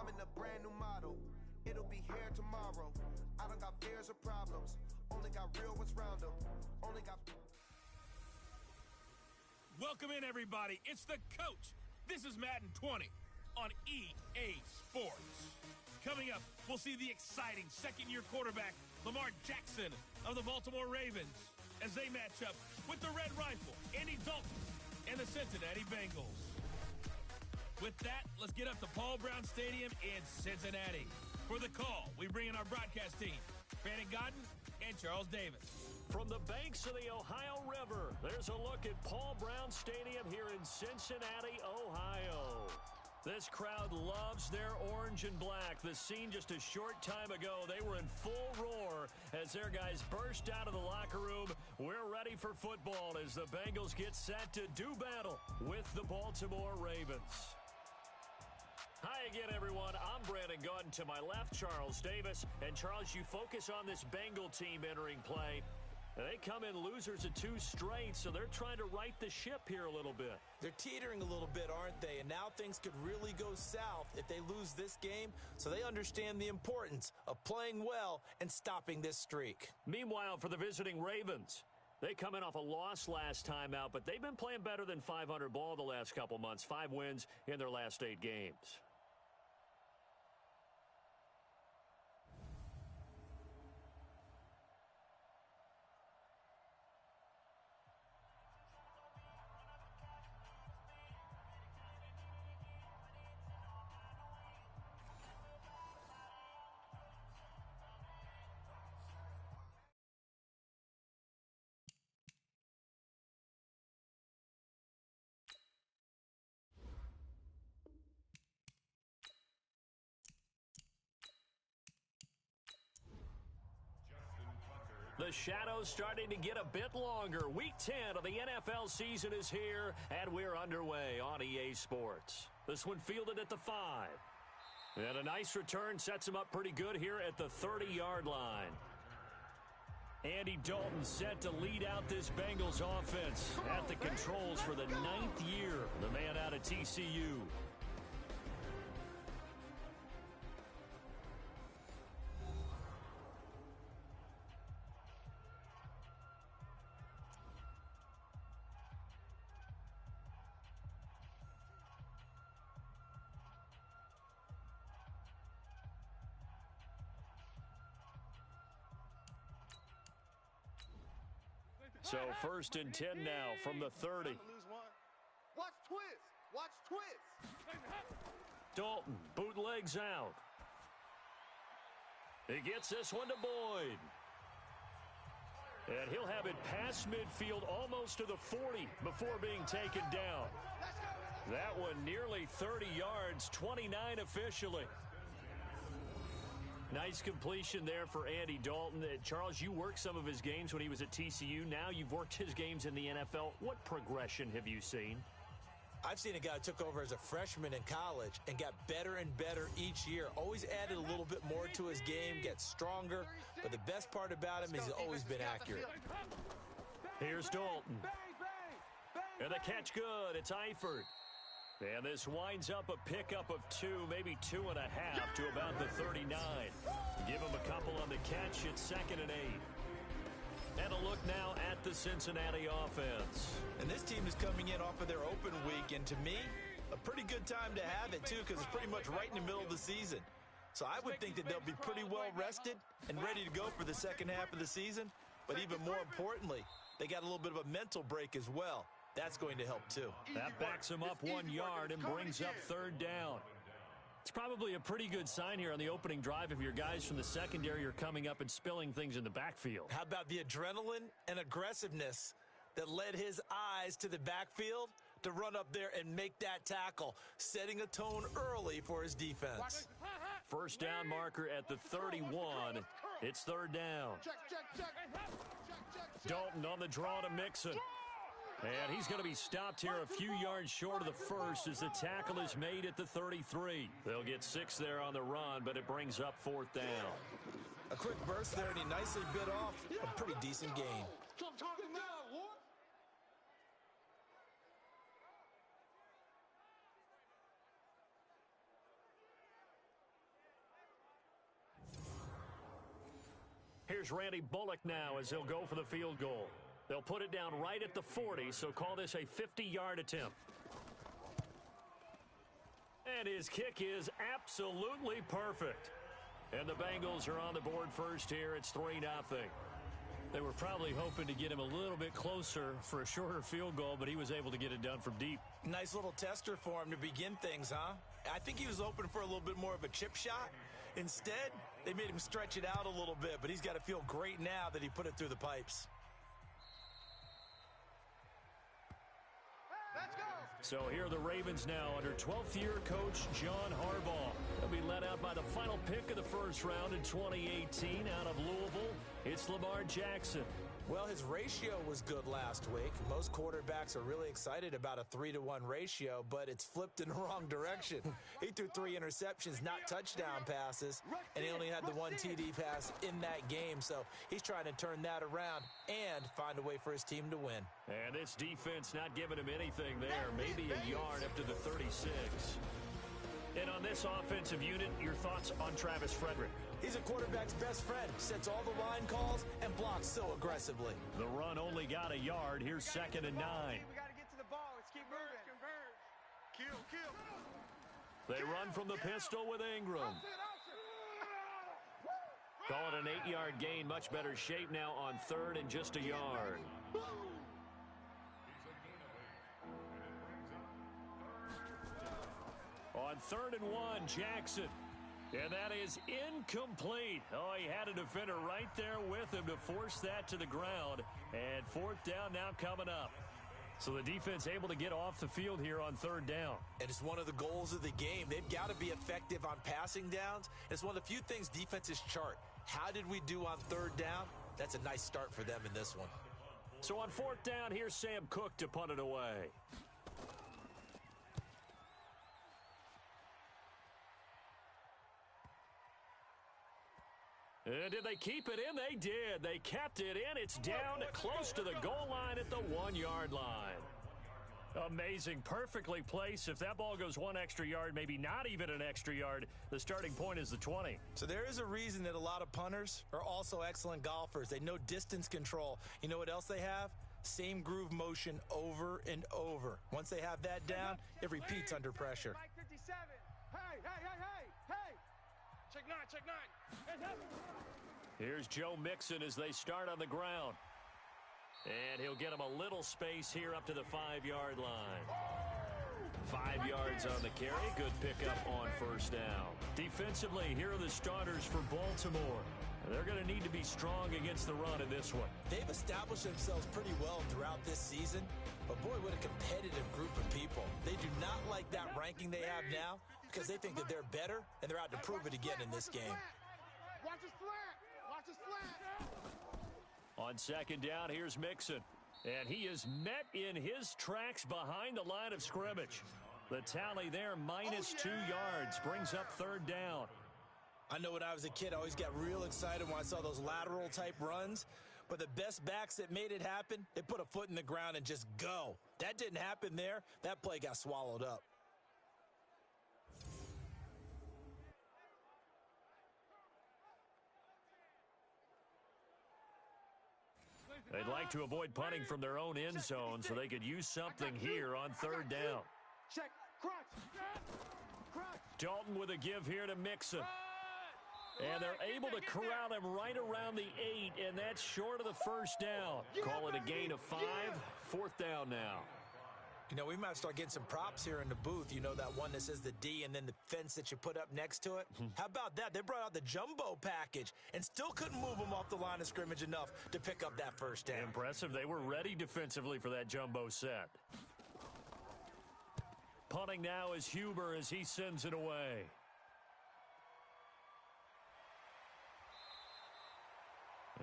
I'm in a brand new model. It'll be here tomorrow. I don't got fears or problems. Only got real ones round them. Only got... Welcome in, everybody. It's the coach. This is Madden 20 on EA Sports. Coming up, we'll see the exciting second-year quarterback, Lamar Jackson of the Baltimore Ravens, as they match up with the Red Rifle, Andy Dalton, and the Cincinnati Bengals. With that, let's get up to Paul Brown Stadium in Cincinnati. For the call, we bring in our broadcast team, Brandon Godden and Charles Davis. From the banks of the Ohio River, there's a look at Paul Brown Stadium here in Cincinnati, Ohio. This crowd loves their orange and black. The scene just a short time ago, they were in full roar as their guys burst out of the locker room. We're ready for football as the Bengals get set to do battle with the Baltimore Ravens. Hi again, everyone. I'm Brandon Godden. To my left, Charles Davis. And Charles, you focus on this Bengal team entering play. They come in losers of 2 straight, so they're trying to right the ship here a little bit. They're teetering a little bit, aren't they? And now things could really go south if they lose this game, so they understand the importance of playing well and stopping this streak. Meanwhile, for the visiting Ravens, they come in off a loss last time out, but they've been playing better than 500 ball the last couple months. 5 wins in their last 8 games. The shadow's starting to get a bit longer. Week 10 of the NFL season is here, and we're underway on EA Sports. This one fielded at the 5. And a nice return sets him up pretty good here at the 30-yard line. Andy Dalton set to lead out this Bengals offense at the controls for the 9th year. The man out of TCU. So 1st and 10 now from the 30. Watch twist. Watch twist. Dalton bootlegs out. He gets this one to Boyd. And he'll have it past midfield almost to the 40 before being taken down. That one nearly 30 yards, 29 officially. Nice completion there for Andy Dalton. Charles, you worked some of his games when he was at TCU. Now you've worked his games in the NFL. What progression have you seen? I've seen a guy who took over as a freshman in college and got better and better each year. Always added a little bit more to his game, gets stronger. But the best part about him is he's always been accurate. Here's Dalton. And the catch good. It's Eifert. And this winds up a pickup of 2, maybe 2.5 to about the 39. Give him a couple on the catch. It's 2nd and 8. And a look now at the Cincinnati offense. And this team is coming in off of their open week, and to me, a pretty good time to have it, too, because it's pretty much right in the middle of the season. So I would think that they'll be pretty well rested and ready to go for the second half of the season. But even more importantly, they got a little bit of a mental break as well. That's going to help, too. That backs him up 1 yard and brings up 3rd down. It's probably a pretty good sign here on the opening drive if your guys from the secondary are coming up and spilling things in the backfield. How about the adrenaline and aggressiveness that led his eyes to the backfield to run up there and make that tackle, setting a tone early for his defense. 1st down marker at the 31. It's 3rd down. Dalton on the draw to Mixon. And he's going to be stopped here a few yards short of the first as the tackle is made at the 33. They'll get 6 there on the run, but it brings up 4th down. A quick burst there, and he nicely bit off a pretty decent gain. Here's Randy Bullock now as he'll go for the field goal. They'll put it down right at the 40, so call this a 50-yard attempt. And his kick is absolutely perfect. And the Bengals are on the board first here. It's 3-0. They were probably hoping to get him a little bit closer for a shorter field goal, but he was able to get it done from deep. Nice little tester for him to begin things, huh? I think he was hoping for a little bit more of a chip shot. Instead, they made him stretch it out a little bit, but he's got to feel great now that he put it through the pipes. Let's go. So here are the Ravens now under 12th-year coach John Harbaugh. They'll be led out by the final pick of the first round in 2018 out of Louisville. It's Lamar Jackson. Well, his ratio was good last week. Most quarterbacks are really excited about a 3-to-1 ratio, but it's flipped in the wrong direction. He threw 3 interceptions, not touchdown passes, and he only had the 1 TD pass in that game. So he's trying to turn that around and find a way for his team to win. And this defense not giving him anything there. Maybe a yard up to the 36. And on this offensive unit, your thoughts on Travis Frederick? He's a quarterback's best friend. Sets all the line calls and blocks so aggressively. The run only got a yard. Here's 2nd and 9. We got to get to the ball. Let's keep moving. Converge. Kill. They run from the pistol with Ingram. Call it an 8-yard gain. Much better shape now on 3rd and just a yard. On 3rd and 1, Jackson. And that is incomplete. Oh, he had a defender right there with him to force that to the ground. And 4th down now coming up. So the defense able to get off the field here on 3rd down. And it's one of the goals of the game. They've got to be effective on passing downs. It's one of the few things defenses chart. How did we do on 3rd down? That's a nice start for them in this one. So on 4th down, here's Sam Cook to punt it away. Did they keep it in? They did. They kept it in. It's down close to the goal line at the 1-yard line. Amazing. Perfectly placed. If that ball goes 1 extra yard, maybe not even an extra yard, the starting point is the 20. So there is a reason that a lot of punters are also excellent golfers. They know distance control. You know what else they have? Same groove motion over and over. Once they have that down, it repeats under pressure. Mike 57. Hey. Check 9. Here's Joe Mixon as they start on the ground. And he'll get him a little space here up to the 5-yard line. 5 yards on the carry. Good pickup on 1st down. Defensively, here are the starters for Baltimore. They're going to need to be strong against the run in this one. They've established themselves pretty well throughout this season. But boy, what a competitive group of people. They do not like that ranking they have now because they think that they're better, and they're out to prove it again in this game. Watch his flat. On 2nd down, here's Mixon. And he is met in his tracks behind the line of scrimmage. The tally there, -2 yards, brings up 3rd down. I know when I was a kid, I always got real excited when I saw those lateral-type runs. But the best backs that made it happen, they put a foot in the ground and just go. That didn't happen there. That play got swallowed up. They'd like to avoid punting from their own end zone so they could use something here on 3rd down. Check. Crunch. Dalton with a give here to Mixon. And they're able to corral him right around the 8, and that's short of the 1st down. Call it a gain of 5. 4th down now. You know, we might start getting some props here in the booth. You know, that one that says the D and then the fence that you put up next to it? How about that? They brought out the jumbo package and still couldn't move them off the line of scrimmage enough to pick up that 1st down. Impressive. They were ready defensively for that jumbo set. Punting now is Huber as he sends it away.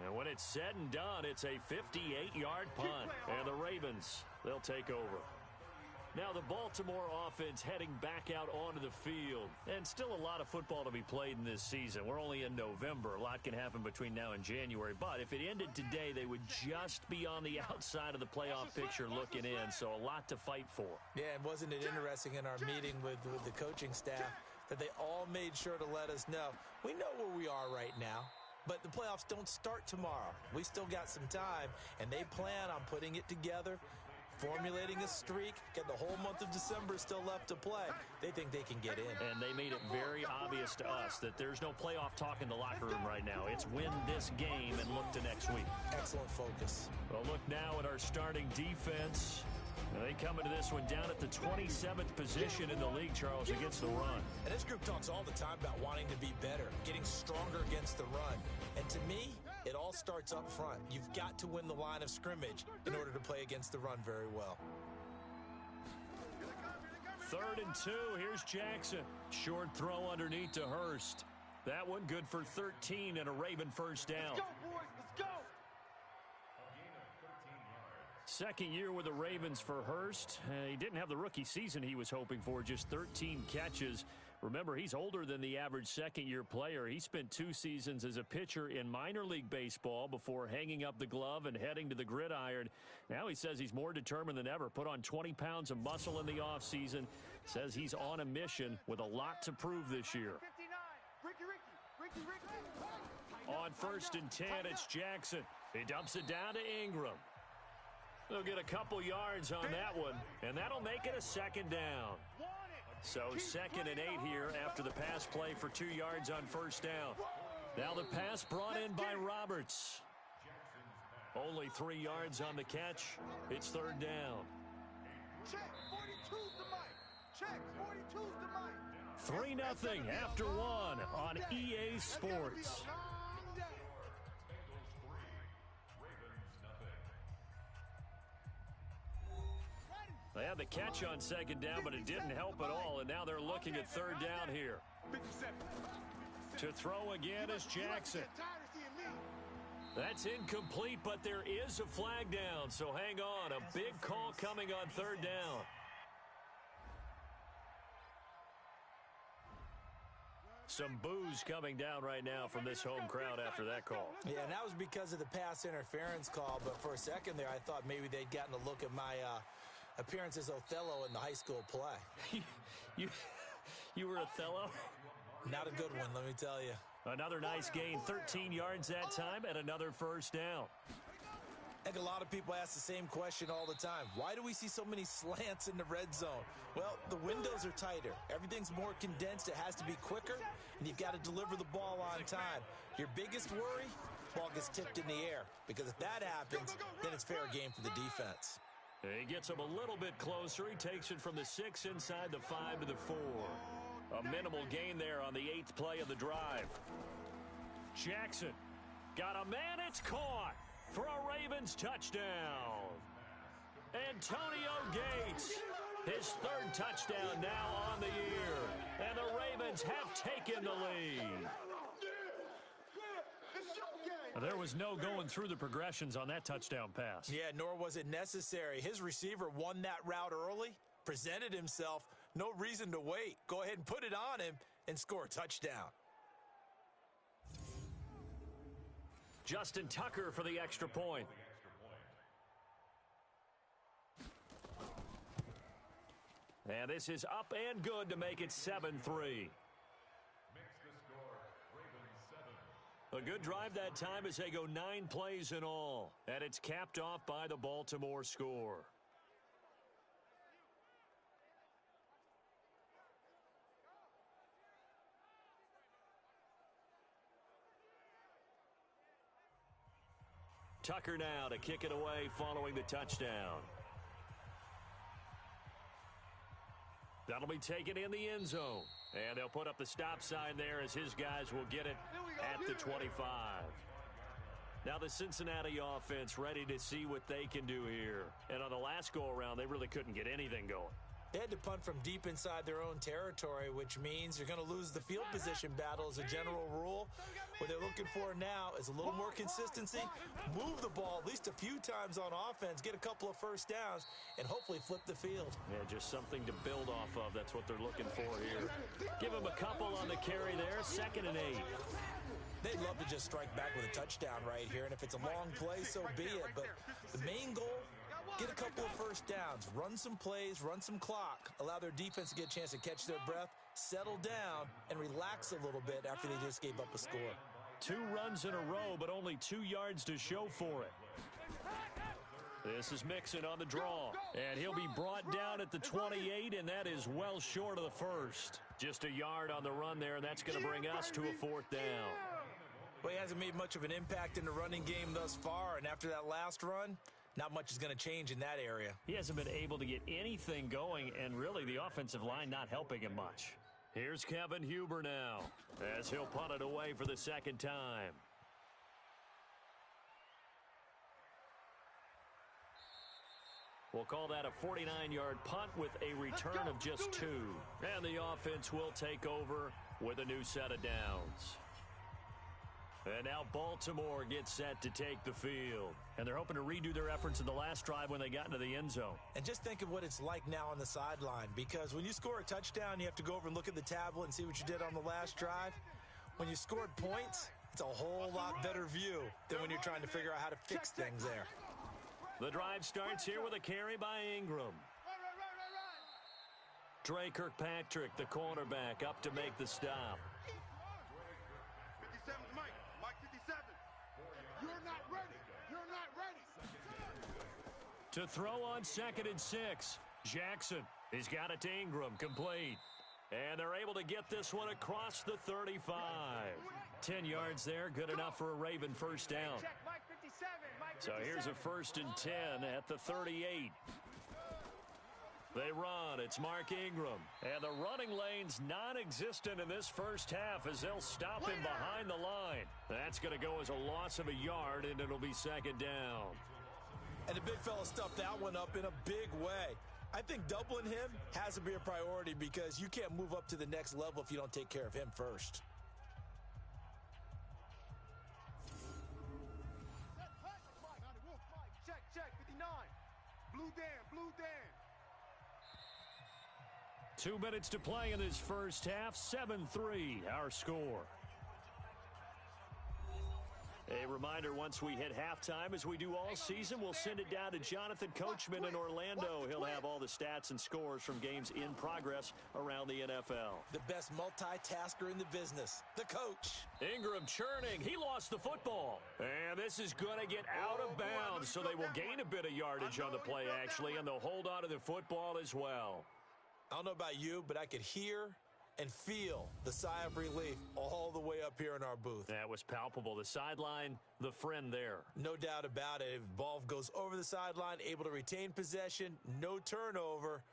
And when it's said and done, it's a 58-yard punt. And the Ravens, they'll take over. Now the Baltimore offense heading back out onto the field. And still a lot of football to be played in this season. We're only in November. A lot can happen between now and January. But if it ended today, they would just be on the outside of the playoff picture looking in. So a lot to fight for. Yeah, and wasn't it interesting in our meeting with the coaching staff that they all made sure to let us know, we know where we are right now. But the playoffs don't start tomorrow. We still got some time, and they plan on putting it together, formulating a streak. Got the whole month of December still left to play. They think they can get in. And they made it very obvious to us that there's no playoff talk in the locker room right now. It's win this game and look to next week. Excellent focus. Well, look now at our starting defense. They come into this one down at the 27th position in the league, Charles, against the run. And this group talks all the time about wanting to be better, getting stronger against the run. And to me, it all starts up front. You've got to win the line of scrimmage in order to play against the run very well. 3rd and 2. Here's Jackson. Short throw underneath to Hurst. That one good for 13 and a Raven first down. Let's go, boys. Let's go. Second year with the Ravens for Hurst. He didn't have the rookie season he was hoping for, just 13 catches. Remember, he's older than the average second-year player. He spent 2 seasons as a pitcher in minor league baseball before hanging up the glove and heading to the gridiron. Now he says he's more determined than ever. Put on 20 pounds of muscle in the offseason. Says he's on a mission with a lot to prove this year. 59. Ricky. On 1st and 10, it's Jackson. He dumps it down to Ingram. They'll get a couple yards on that one, and that'll make it a second down. So 2nd and 8 here after the pass play for 2 yards on first down. Now the pass brought in by Roberts. Only 3 yards on the catch. It's 3rd down. Check. 42's the mic. Check. 42's the mic. 3-0 after 1 on EA Sports. They had the catch on 2nd down, but it didn't help at all, and now they're looking at 3rd down here. To throw again is Jackson. That's incomplete, but there is a flag down, so hang on. A big call coming on 3rd down. Some boos coming down right now from this home crowd after that call. Yeah, and that was because of the pass interference call, but for a second there I thought maybe they'd gotten a look at my appearance as Othello in the high school play. You were Othello? Not a good one, let me tell you. Another nice gain, 13 yards that time, and another first down. I think a lot of people ask the same question all the time. Why do we see so many slants in the red zone? Well, the windows are tighter. Everything's more condensed. It has to be quicker, and you've got to deliver the ball on time. Your biggest worry, ball gets tipped in the air, because if that happens, then it's fair game for the defense. He gets him a little bit closer. He takes it from the 6 inside the 5 to the 4. A minimal gain there on the 8th play of the drive. Jackson got a man. It's caught for a Ravens touchdown. Antonio Gates, his 3rd touchdown now on the year. And the Ravens have taken the lead. There was no going through the progressions on that touchdown pass. Yeah, nor was it necessary. His receiver won that route early, presented himself, no reason to wait. Go ahead and put it on him and score a touchdown. Justin Tucker for the extra point. And this is up and good to make it 7-3. A good drive that time as they go 9 plays in all. And it's capped off by the Baltimore score. Tucker now to kick it away following the touchdown. That'll be taken in the end zone. And they'll put up the stop sign there as his guys will get it at the 25. Now the Cincinnati offense ready to see what they can do here. And on the last go-around, they really couldn't get anything going. They had to punt from deep inside their own territory, which means you're going to lose the field position battle as a general rule. What they're looking for now is a little more consistency, move the ball at least a few times on offense, get a couple of first downs, and hopefully flip the field. Yeah, just something to build off of. That's what they're looking for here. Give them a couple on the carry there, 2nd and 8. They'd love to just strike back with a touchdown right here, and if it's a long play, so be it. But the main goal, get a couple of first downs, run some plays, run some clock, allow their defense to get a chance to catch their breath, settle down, and relax a little bit after they just gave up a score. 2 runs in a row, but only 2 yards to show for it. This is Mixon on the draw, and he'll be brought down at the 28, and that is well short of the first. Just a yard on the run there, and that's going to bring us to a 4th down. Well, he hasn't made much of an impact in the running game thus far, and after that last run, not much is going to change in that area. He hasn't been able to get anything going, and really the offensive line not helping him much. Here's Kevin Huber now, as he'll punt it away for the 2nd time. We'll call that a 49-yard punt with a return of just 2. And the offense will take over with a new set of downs. And now Baltimore gets set to take the field. And they're hoping to redo their efforts in the last drive when they got into the end zone. And just think of what it's like now on the sideline, because when you score a touchdown, you have to go over and look at the tablet and see what you did on the last drive. When you scored points, it's a whole lot better view than when you're trying to figure out how to fix things there. The drive starts here with a carry by Ingram. Dre Kirkpatrick, the cornerback, up to make the stop. 57 Mike. Mike 57. You're not ready. You're not ready. To throw on 2nd and 6. Jackson. He's got it to Ingram. Complete. And they're able to get this one across the 35. 10 yards there. Good enough for a Raven first down. Check Mike 57. Mike 57. So here's a 1st and 10 at the 38. They run. It's Mark Ingram. And the running lane's non-existent in this first half as they'll stop him behind the line. That's going to go as a loss of a yard, and it'll be 2nd down. And the big fella stuffed that one up in a big way. I think doubling him has to be a priority because you can't move up to the next level if you don't take care of him first. Check 59. Blue Dan. 2 minutes to play in this first half. 7-3 our score. A reminder, once we hit halftime, as we do all season, we'll send it down to Jonathan Coachman in Orlando. He'll have all the stats and scores from games in progress around the NFL. The best multitasker in the business, the coach. Ingram churning. He lost the football. And this is going to get out of bounds, so they will gain a bit of yardage on the play, actually, and they'll hold on to the football as well. I don't know about you, but I could hear and feel the sigh of relief all the way up here in our booth. That was palpable. The sideline, the friend there. No doubt about it. If ball goes over the sideline, able to retain possession, no turnover.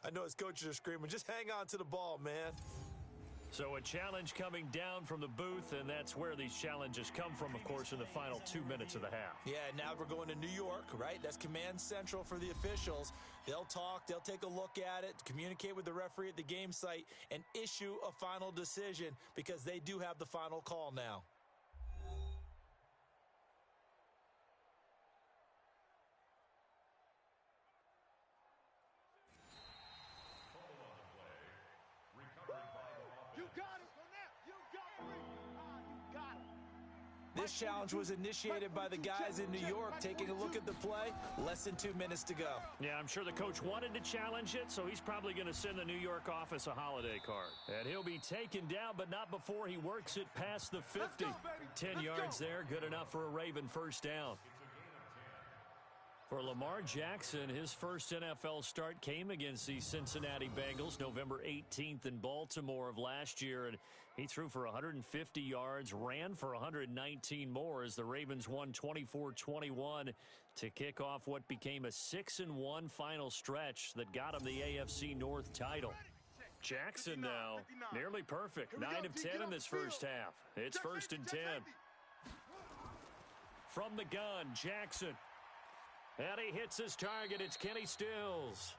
I know his coaches are screaming, just hang on to the ball, man. So a challenge coming down from the booth, and that's where these challenges come from, of course, in the final 2 minutes of the half. Yeah, now we're going to New York, right? That's command central for the officials. They'll talk, they'll take a look at it, communicate with the referee at the game site, and issue a final decision because they do have the final call now. This challenge was initiated by the guys in New York. Taking a look at the play, less than 2 minutes to go. Yeah, I'm sure the coach wanted to challenge it, so he's probably going to send the New York office a holiday card. And he'll be taken down, but not before he works it past the 50. 10 yards there, good enough for a Raven first down. For Lamar Jackson, his first NFL start came against the Cincinnati Bengals November 18th in Baltimore of last year, and he threw for 150 yards, ran for 119 more as the Ravens won 24-21 to kick off what became a 6-1 final stretch that got him the AFC North title. Jackson now, nearly perfect, 9 of 10 in this first half. It's 1st and 10. From the gun, Jackson. And he hits his target. It's Kenny Stills.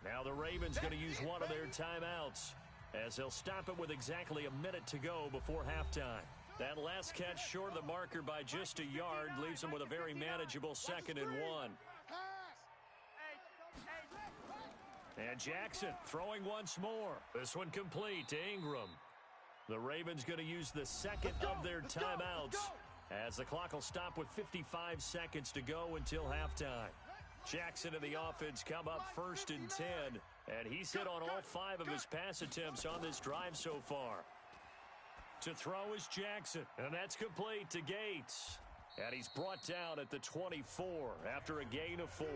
Now the Ravens going to use one of their timeouts as they'll stop it with exactly a minute to go before halftime. That last catch short of the marker by just a yard leaves them with a very manageable 2nd and 1. And Jackson throwing once more. This one complete to Ingram. The Ravens going to use the second of their timeouts as the clock will stop with 55 seconds to go until halftime. Jackson and the offense come up 1st and 10, and he's hit on all 5 of his pass attempts on this drive so far. To throw is Jackson, and that's complete to Gates. And he's brought down at the 24 after a gain of 4.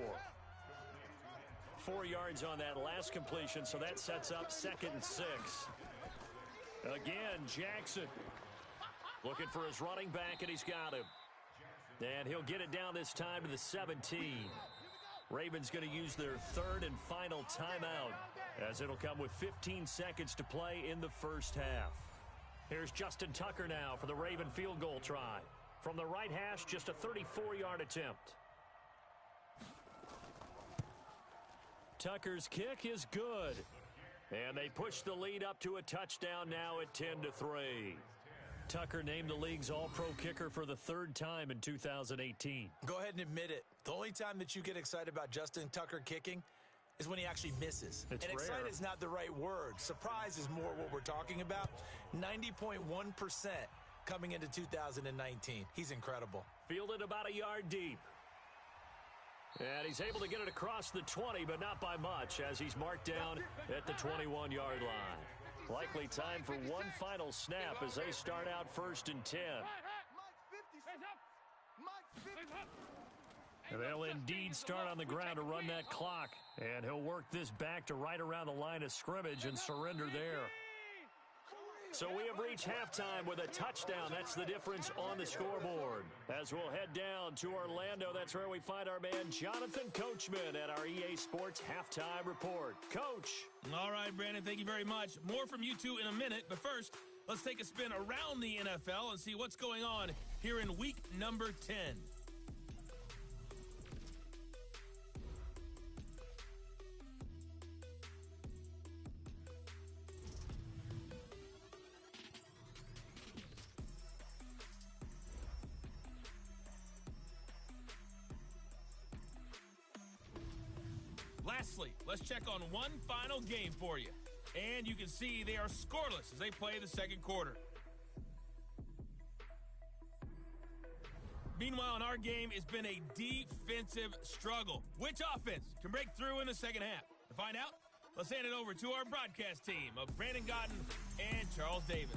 4 yards on that last completion, so that sets up 2nd and 6. Again, Jackson looking for his running back, and he's got him. And he'll get it down this time to the 17. Ravens going to use their 3rd and final timeout, as it'll come with 15 seconds to play in the first half. Here's Justin Tucker now for the Raven field goal try. From the right hash, just a 34-yard attempt. Tucker's kick is good. And they push the lead up to a touchdown now at 10-3. Tucker named the league's all-pro kicker for the 3rd time in 2018. Go ahead and admit it. The only time that you get excited about Justin Tucker kicking is when he actually misses. It's and rare. Excited is not the right word. Surprise is more what we're talking about. 90.1% coming into 2019. He's incredible. Fielded about a yard deep. And he's able to get it across the 20, but not by much, as he's marked down at the 21-yard line. Likely time for one final snap as they start out 1st and 10. And they'll indeed start on the ground to run that clock. And he'll work this back to right around the line of scrimmage and surrender there. So we have reached halftime with a touchdown. That's the difference on the scoreboard. As we'll head down to Orlando, that's where we find our man Jonathan Coachman at our EA Sports Halftime Report. Coach. All right, Brandon, thank you very much. More from you two in a minute, but first, let's take a spin around the NFL and see what's going on here in week number 10. Lastly, let's check on one final game for you. And you can see they are scoreless as they play the second quarter. Meanwhile, in our game, it's been a defensive struggle. Which offense can break through in the second half? To find out, let's hand it over to our broadcast team of Brandon Gotten and Charles Davis.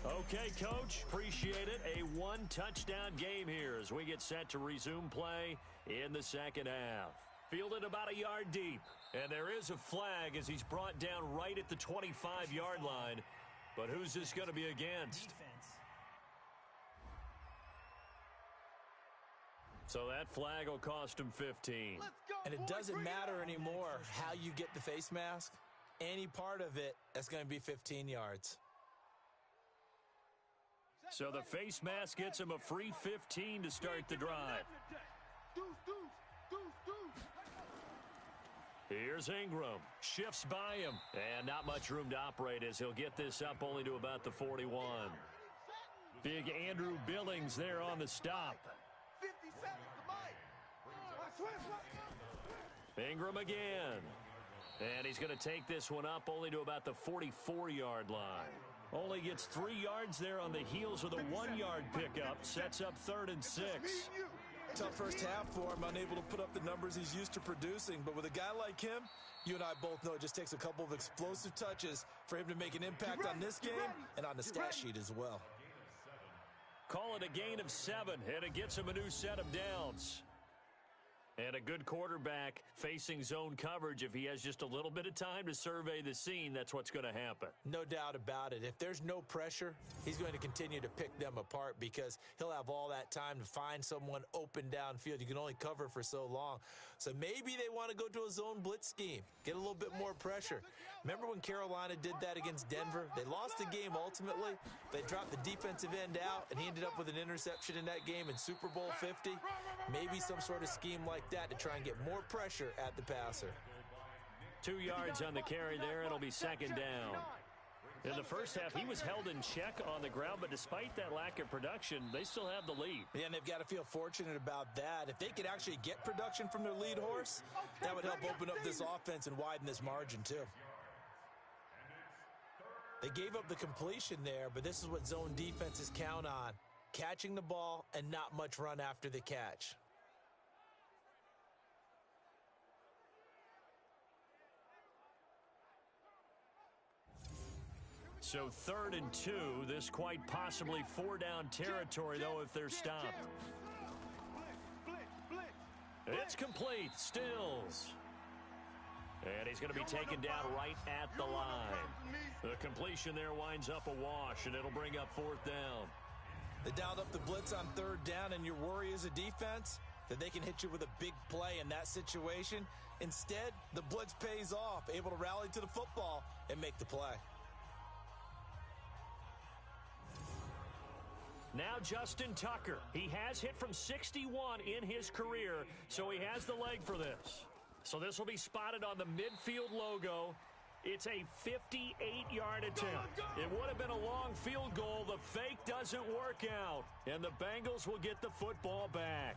Okay, Coach, appreciate it. A one-touchdown game here as we get set to resume play in the second half. Fielded about a yard deep, and there is a flag as he's brought down right at the 25-yard line. But who's this going to be against? So that flag will cost him 15. And it doesn't matter anymore how you get the face mask. Any part of it, that's going to be 15 yards. So the face mask gets him a free 15 to start the drive. Here's Ingram. Shifts by him. And not much room to operate as he'll get this up only to about the 41. Big Andrew Billings there on the stop. Ingram again. And he's going to take this one up only to about the 44-yard line. Only gets 3 yards there on the heels of the 1-yard pickup. Sets up 3rd and 6. Tough first half for him, unable to put up the numbers he's used to producing. But with a guy like him, you and I both know it just takes a couple of explosive touches for him to make an impact on this game and on the stat sheet as well. Call it a gain of 7, and it gets him a new set of downs. And a good quarterback facing zone coverage. If he has just a little bit of time to survey the scene, that's what's going to happen. No doubt about it. If there's no pressure, he's going to continue to pick them apart because he'll have all that time to find someone open downfield. You can only cover for so long. So maybe they want to go to a zone blitz scheme, get a little bit more pressure. Remember when Carolina did that against Denver? They lost the game ultimately. They dropped the defensive end out, and he ended up with an interception in that game in Super Bowl 50. Maybe some sort of scheme like that to try and get more pressure at the passer. 2 yards on the carry there. It'll be second down. In the first half, he was held in check on the ground, but despite that lack of production, they still have the lead. Yeah, and they've got to feel fortunate about that. If they could actually get production from their lead horse, that would help open up this offense and widen this margin too. They gave up the completion there, but this is what zone defenses count on. Catching the ball and not much run after the catch. So 3rd and 2. This quite possibly 4-down territory, though, if they're stopped. It's complete. Stills. And he's going to be taken down right at the line. The completion there winds up a wash, and it'll bring up 4th down. They dialed up the blitz on 3rd down, and your worry as a defense that they can hit you with a big play in that situation. Instead, the blitz pays off, able to rally to the football and make the play. Now Justin Tucker. He has hit from 61 in his career, so he has the leg for this. So this will be spotted on the midfield logo. It's a 58-yard attempt. It would have been a long field goal. The fake doesn't work out, and the Bengals will get the football back.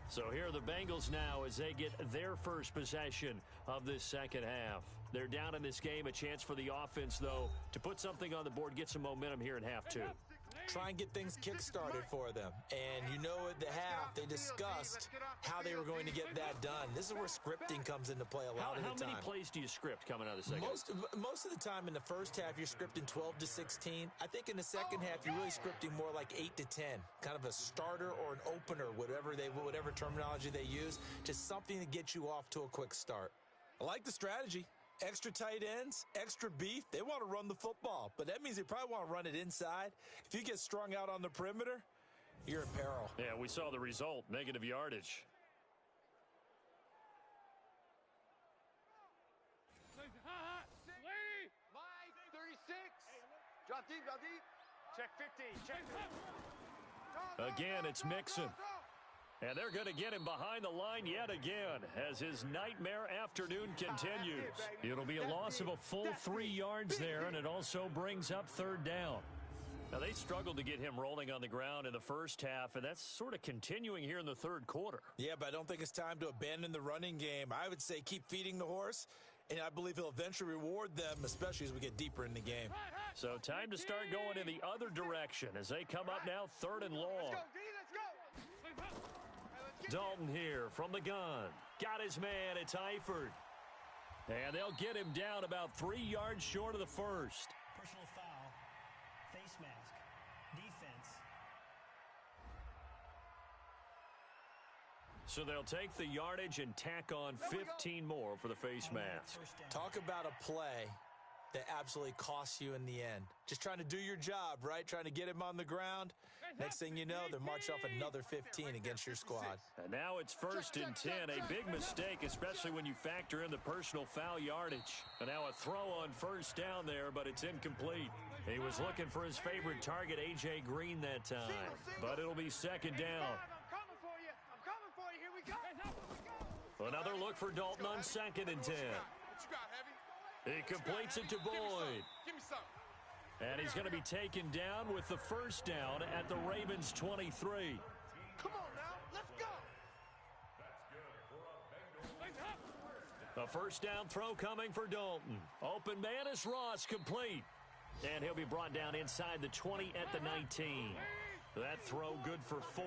So here are the Bengals now as they get their first possession of this second half. They're down in this game. A chance for the offense, though, to put something on the board, get some momentum here in half 2. Try and get things kick-started for them. And you know at the half, they discussed how they were going to get that done. This is where scripting comes into play a lot of the time. How many plays do you script coming out of the second? Most of the time in the first half, you're scripting 12 to 16. I think in the second half, you're really scripting more like 8 to 10. Kind of a starter or an opener, whatever terminology they use. Just something to get you off to a quick start. I like the strategy. Extra tight ends, extra beef. They want to run the football, but that means they probably want to run it inside. If you get strung out on the perimeter, you're in peril. Yeah, we saw the result, negative yardage. Mike, 36. Drop deep, drop deep. Check 15, check 15. Again, it's Mixon. And they're going to get him behind the line yet again as his nightmare afternoon continues. It'll be a loss of a full 3 yards there, and it also brings up 3rd down. Now, they struggled to get him rolling on the ground in the first half, and that's sort of continuing here in the 3rd quarter. Yeah, but I don't think it's time to abandon the running game. I would say keep feeding the horse, and I believe he'll eventually reward them, especially as we get deeper in the game. So time to start going in the other direction as they come up now 3rd and long. Let's go. Dalton here from the gun. Got his man. It's Eifert. And they'll get him down about 3 yards short of the first. Personal foul. Face mask. Defense. So they'll take the yardage and tack on 15 more for the face mask. Talk about a play that absolutely costs you in the end. Just trying to do your job, right? Trying to get him on the ground. Next thing you know, they're marching off another 15 against your squad. And now it's 1st and 10. A big mistake, especially when you factor in the personal foul yardage. And now a throw on 1st down there, but it's incomplete. He was looking for his favorite target, A.J. Green, that time. But it'll be 2nd down. I'm coming for you. Here we go. Another look for Dalton on 2nd and 10. What you got, Heavy? He completes it to Boyd. Give me some. And he's going to be taken down with the 1st down at the Ravens' 23. Come on now, let's go. A 1st down throw coming for Dalton. Open man is Ross, complete. And he'll be brought down inside the 20 at the 19. That throw good for 4.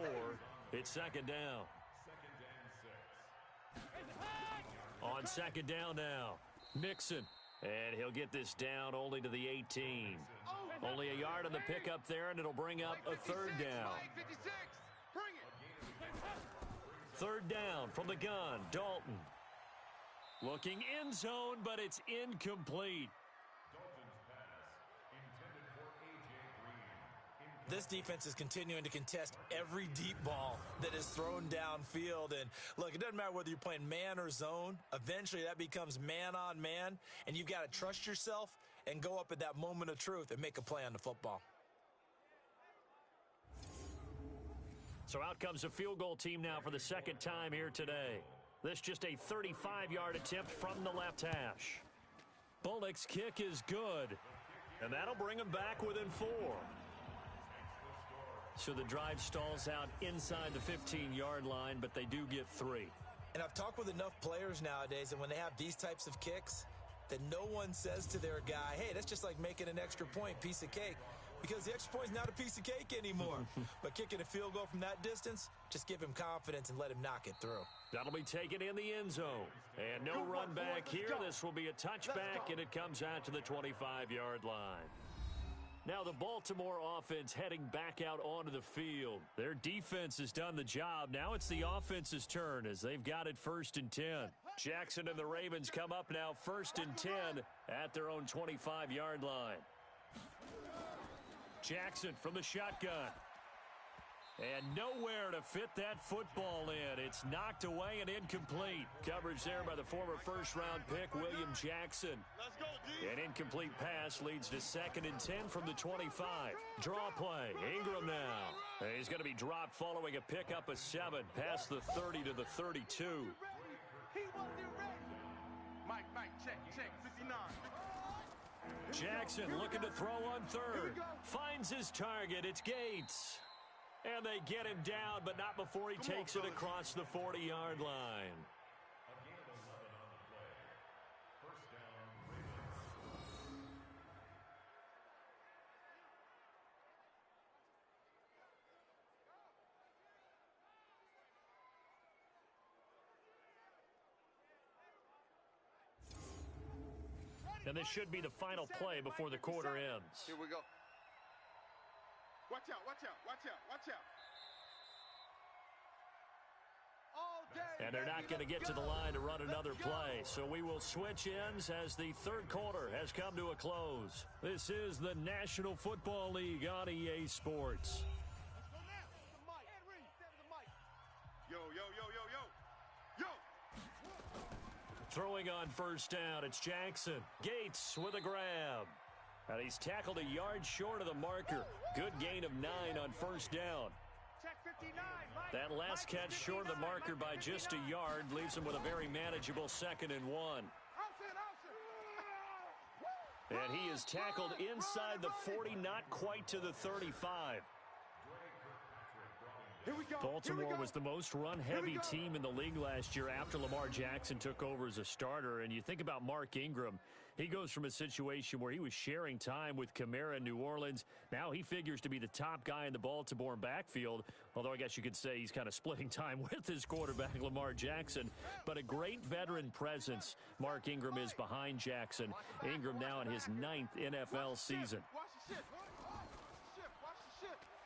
It's 2nd down. On 2nd down now, Mixon. And he'll get this down only to the 18. Only a yard on the pickup there, and it'll bring up a 3rd down. 56. Bring it. 3rd down from the gun, Dalton. Looking end zone, but it's incomplete. This defense is continuing to contest every deep ball that is thrown downfield. And look, it doesn't matter whether you're playing man or zone. Eventually, that becomes man on man, and you've got to trust yourself and go up at that moment of truth and make a play on the football. So out comes a field goal team now for the 2nd time here today. This just a 35-yard attempt from the left hash. Bullock's kick is good, and that'll bring him back within 4. So the drive stalls out inside the 15-yard line, but they do get 3. And I've talked with enough players nowadays, and when they have these types of kicks, that no one says to their guy, hey, that's just like making an extra point, piece of cake. Because the extra point is not a piece of cake anymore. But kicking a field goal from that distance, just give him confidence and let him knock it through. That'll be taken in the end zone. And no run back here. This will be a touchback, and it comes out to the 25-yard line. Now the Baltimore offense heading back out onto the field. Their defense has done the job. Now it's the offense's turn as they've got it 1st and 10. Jackson and the Ravens come up now 1st and 10 at their own 25-yard line. Jackson from the shotgun. And nowhere to fit that football in. It's knocked away and incomplete. Coverage there by the former first-round pick, William Jackson. An incomplete pass leads to 2nd and 10 from the 25. Draw play. Ingram now. He's going to be dropped following a pickup of 7 past the 30 to the 32. Mike, check, 59. Jackson looking to throw on 3rd. Finds his target. It's Gates. And they get him down, but not before he takes it across the 40-yard line. And this should be the final play before the quarter ends. Here we go. Watch out, watch out, watch out, watch out. All day, and they're not going to get to the line to run another play. So we will switch ends as the 3rd quarter has come to a close. This is the National Football League on EA Sports. Yo. Throwing on 1st down, it's Jackson. Gates with a grab. And he's tackled a yard short of the marker. Good gain of 9 on 1st down. Check 59, Mike. That last catch short of the marker by just a yard leaves him with a very manageable 2nd and 1. And he is tackled inside the 40, not quite to the 35. Here we go. Baltimore was the most run-heavy team in the league last year after Lamar Jackson took over as a starter. And you think about Mark Ingram. He goes from a situation where he was sharing time with Kamara in New Orleans. Now he figures to be the top guy in the Baltimore backfield, although I guess you could say he's kind of splitting time with his quarterback, Lamar Jackson. But a great veteran presence. Mark Ingram is behind Jackson. Ingram now in his 9th NFL season.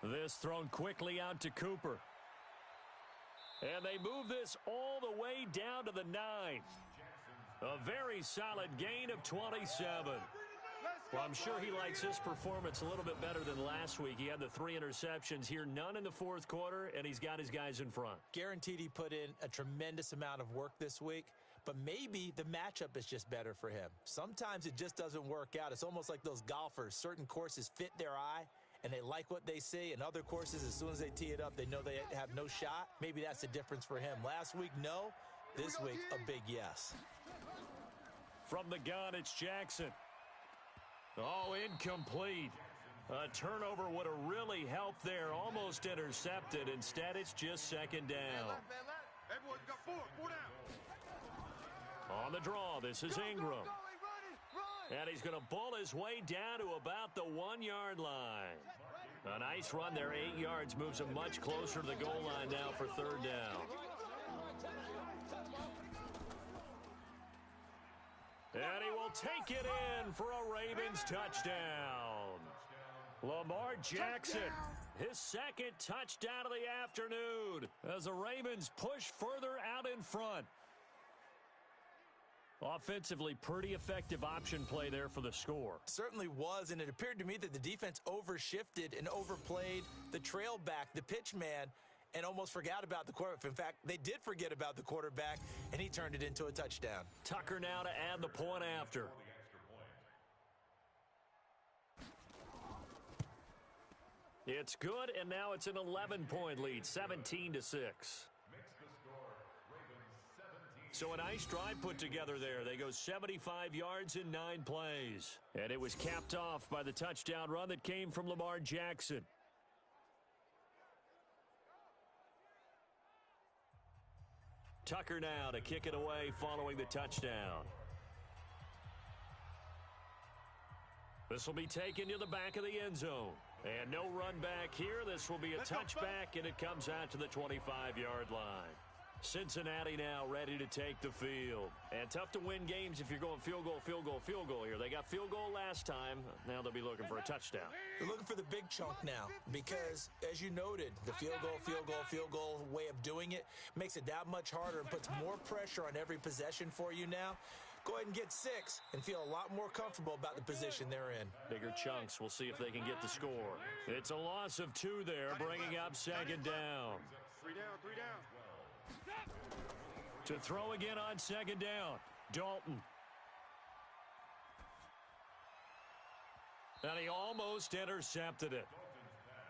This thrown quickly out to Cooper. And they move this all the way down to the 9. A very solid gain of 27. Well, I'm sure he likes his performance a little bit better than last week. He had the 3 interceptions here, none in the 4th quarter, and he's got his guys in front. Guaranteed he put in a tremendous amount of work this week, but maybe the matchup is just better for him. Sometimes it just doesn't work out. It's almost like those golfers. Certain courses fit their eye, and they like what they see. And other courses, as soon as they tee it up, they know they have no shot. Maybe that's the difference for him. Last week, no. This week, a big yes. From the gun, it's Jackson. Oh, incomplete. A turnover would have really helped there. Almost intercepted. Instead, it's just 2nd down. Everyone's got 4 down. On the draw, this is Ingram. And he's going to bull his way down to about the 1-yard line. A nice run there, 8 yards, moves him much closer to the goal line now for 3rd down. And he will take it in for a Ravens touchdown. Lamar Jackson, his 2nd touchdown of the afternoon as the Ravens push further out in front. Offensively, pretty effective option play there for the score. Certainly was, and it appeared to me that the defense overshifted and overplayed the trail back, the pitch man, and almost forgot about the quarterback. In fact, they did forget about the quarterback, and he turned it into a touchdown. Tucker now to add the point after. It's good, and now it's an 11-point lead, 17-6. So a nice drive put together there. They go 75 yards in 9 plays. And it was capped off by the touchdown run that came from Lamar Jackson. Tucker now to kick it away following the touchdown. This will be taken to the back of the end zone. And no run back here. This will be a touchback, and it comes out to the 25-yard line. Cincinnati now ready to take the field. And tough to win games if you're going field goal, field goal, field goal here. They got field goal last time. Now they'll be looking for a touchdown. They're looking for the big chunk now because, as you noted, the field goal way of doing it makes it that much harder and puts more pressure on every possession for you now. Go ahead and get 6 and feel a lot more comfortable about the position they're in. Bigger chunks. We'll see if they can get the score. It's a loss of 2 there, bringing up second down. 3 down, 3 down. To throw again on second down, Dalton. And he almost intercepted it.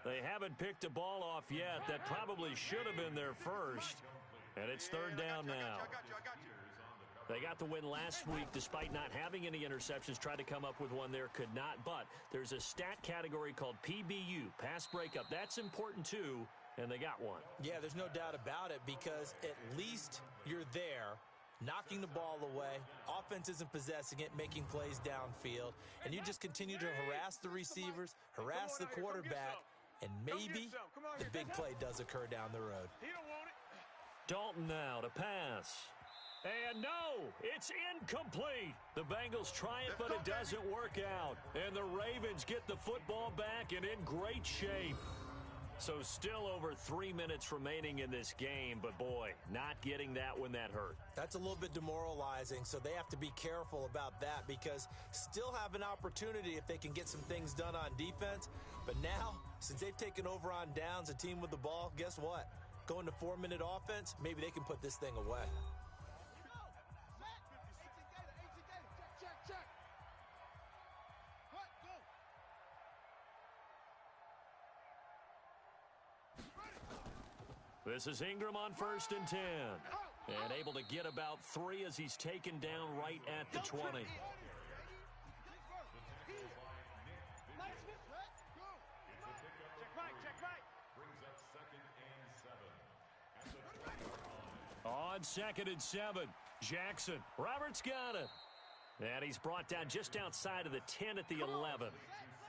They haven't picked a ball off yet. That probably should have been their first. And it's third down now. I got you. They got the win last week despite not having any interceptions. Tried to come up with one there, could not. But there's a stat category called PBU, pass breakup. That's important too, and they got one. Yeah, there's no doubt about it because at least you're there, knocking the ball away. Offense isn't possessing it, making plays downfield. And you just continue to harass the receivers, harass the quarterback, and maybe the big play does occur down the road. Dalton now to pass. And no, it's incomplete. The Bengals try it, but it doesn't work out. And the Ravens get the football back and in great shape. So still over 3 minutes remaining in this game, but boy, not getting that when that hurt. That's a little bit demoralizing, so they have to be careful about that because still have an opportunity if they can get some things done on defense. But now, since they've taken over on downs, a team with the ball, guess what? Going to 4-minute offense, maybe they can put this thing away. This is Ingram on 1st and 10. And able to get about 3 as he's taken down right at the 20. On 2nd and 7, Jackson. Roberts got it. And he's brought down just outside of the 10 at the 11.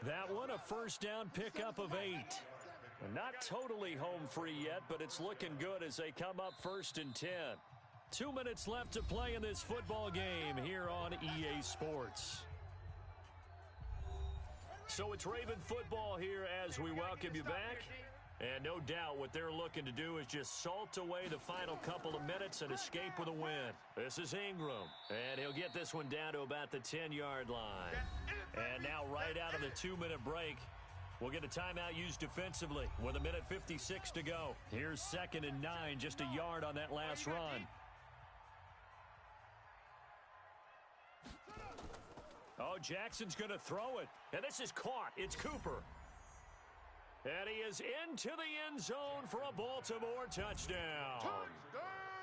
That one a first down pickup of 8. Not totally home free yet, but it's looking good as they come up 1st and 10. 2 minutes left to play in this football game here on EA Sports. So it's Raven football here as we welcome you back. And no doubt what they're looking to do is just salt away the final couple of minutes and escape with a win. This is Ingram, and he'll get this one down to about the 10-yard line. And now right out of the 2-minute break, we'll get a timeout used defensively with 1:56 to go. Here's 2nd and 9, just a yard on that last run. Oh, Jackson's going to throw it. And this is caught. It's Cooper. And he is into the end zone for a Baltimore touchdown.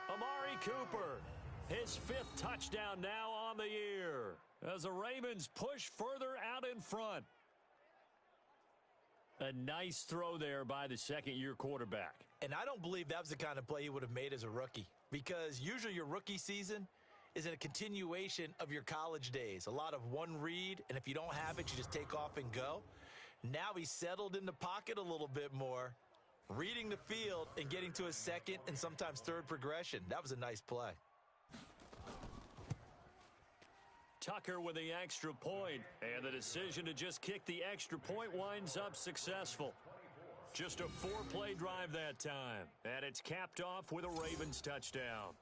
Amari Cooper, his 5th touchdown now on the year as the Ravens push further out in front. A nice throw there by the second-year quarterback. And I don't believe that was the kind of play he would have made as a rookie because usually your rookie season is a continuation of your college days. A lot of one read, and if you don't have it, you just take off and go. Now he's settled in the pocket a little bit more, reading the field and getting to his 2nd and sometimes 3rd progression. That was a nice play. Tucker with the extra point, and the decision to just kick the extra point winds up successful. Just a 4-play drive that time, and it's capped off with a Ravens touchdown.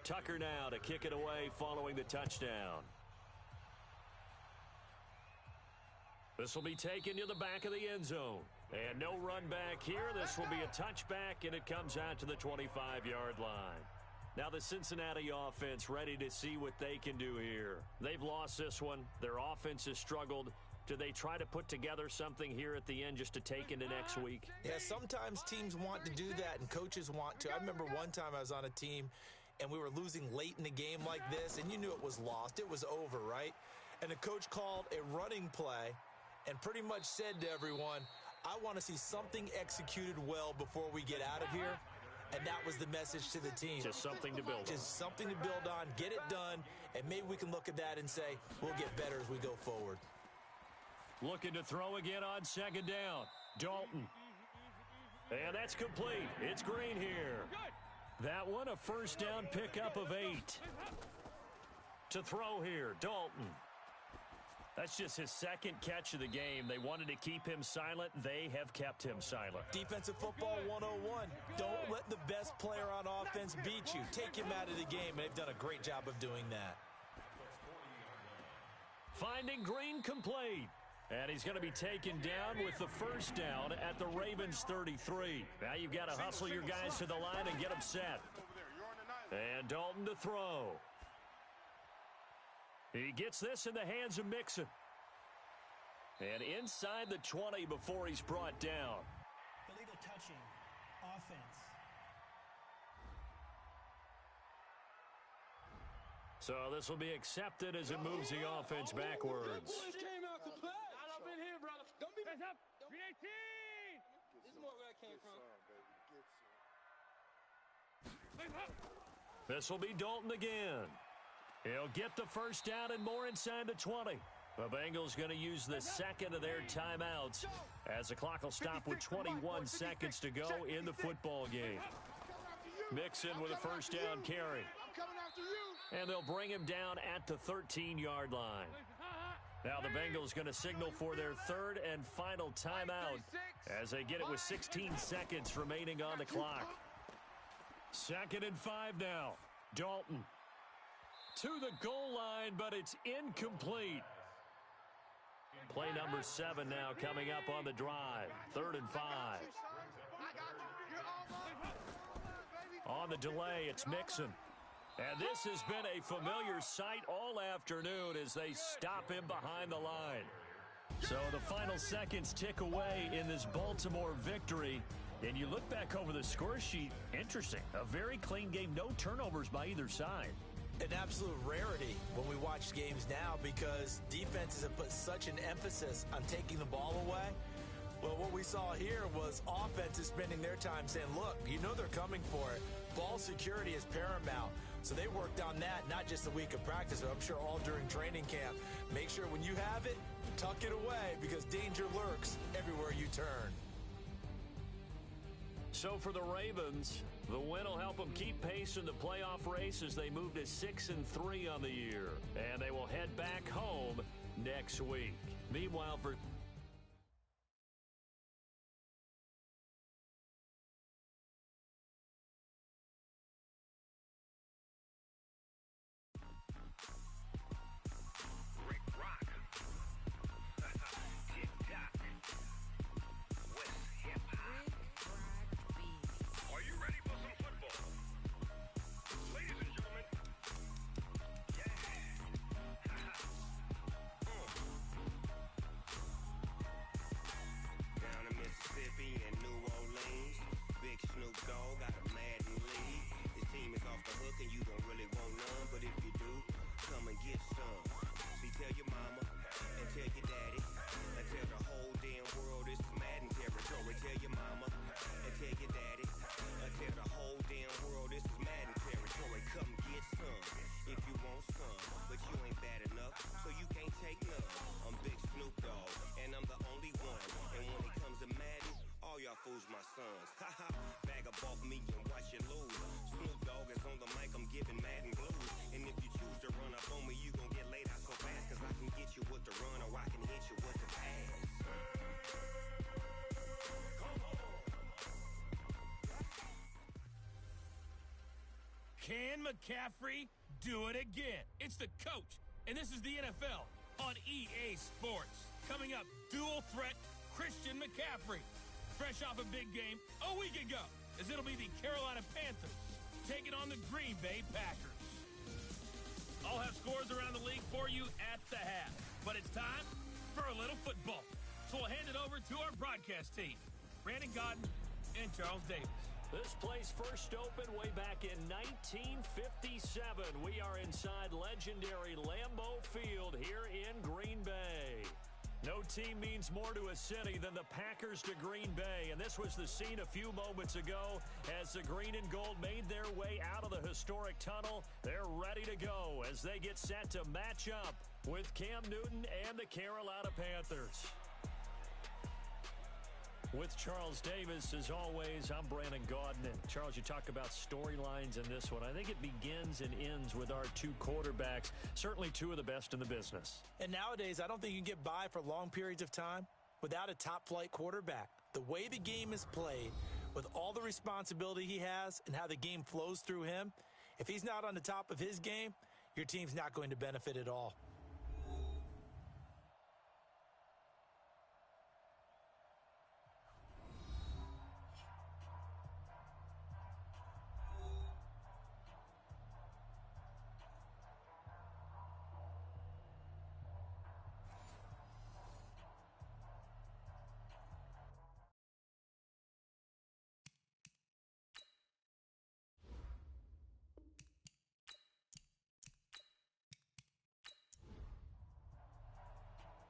Tucker now to kick it away following the touchdown. This will be taken to the back of the end zone. And no run back here. This will be a touchback, and it comes out to the 25-yard line. Now the Cincinnati offense ready to see what they can do here. They've lost this one. Their offense has struggled. Do they try to put together something here at the end just to take into next week? Yeah, sometimes teams want to do that, and coaches want to. I remember one time I was on a team, and we were losing late in the game like this, and you knew it was lost. It was over, right? And the coach called a running play and pretty much said to everyone, I want to see something executed well before we get out of here. And that was the message to the team. Just something to build on. Just something to build on, get it done, and maybe we can look at that and say, we'll get better as we go forward. Looking to throw again on second down. Dalton. And that's complete. It's Green here. That one a first down pickup of 8. To throw here, Dalton. That's just his second catch of the game. They wanted to keep him silent. They have kept him silent. Defensive football 101. Don't let the best player on offense beat you. Take him out of the game. They've done a great job of doing that. Finding Green complete. And he's going to be taken down with the first down at the Ravens 33. Now you've got to hustle your guys to the line and get them set. And Dalton to throw. He gets this in the hands of Mixon. And inside the 20 before he's brought down. Illegal touching. Offense. So this will be accepted as it moves the offense backwards. This will be Dalton again. He'll get the first down and more inside the 20. The Bengals going to use the second of their timeouts as the clock will stop with 21 seconds to go in the football game. Mixon with a first down carry. And they'll bring him down at the 13-yard line. Now the Bengals going to signal for their third and final timeout as they get it with 16 seconds remaining on the clock. 2nd and 5 now. Dalton to the goal line, but it's incomplete. Play number 7 now coming up on the drive. 3rd and 5. On the delay, it's Mixon. And this has been a familiar sight all afternoon as they stop him behind the line. So the final seconds tick away in this Baltimore victory. And you look back over the score sheet, interesting. A very clean game, no turnovers by either side. An absolute rarity when we watch games now because defenses have put such an emphasis on taking the ball away. Well, what we saw here was offenses spending their time saying, look, you know they're coming for it. Ball security is paramount. So they worked on that, not just a week of practice, but I'm sure all during training camp. Make sure when you have it, tuck it away because danger lurks everywhere you turn. So for the Ravens, the win will help them keep pace in the playoff race as they move to 6-3 on the year. And they will head back home next week. Meanwhile, for Can McCaffrey do it again? It's the coach, and this is the NFL on EA Sports. Coming up, dual threat Christian McCaffrey. Fresh off a big game a week ago, as it'll be the Carolina Panthers taking on the Green Bay Packers. I'll have scores around the league for you at the half, but it's time for a little football. So we'll hand it over to our broadcast team, Brandon Godden and Charles Davis. This place first opened way back in 1957. We are inside legendary Lambeau Field here in Green Bay. No team means more to a city than the Packers to Green Bay, and this was the scene a few moments ago as the green and gold made their way out of the historic tunnel. They're ready to go as they get set to match up with Cam Newton and the Carolina Panthers. With Charles Davis, as always, I'm Brandon Gaudin. And Charles, you talk about storylines in this one. I think it begins and ends with our two quarterbacks, certainly two of the best in the business. And nowadays, I don't think you can get by for long periods of time without a top-flight quarterback. The way the game is played, with all the responsibility he has and how the game flows through him, if he's not on the top of his game, your team's not going to benefit at all.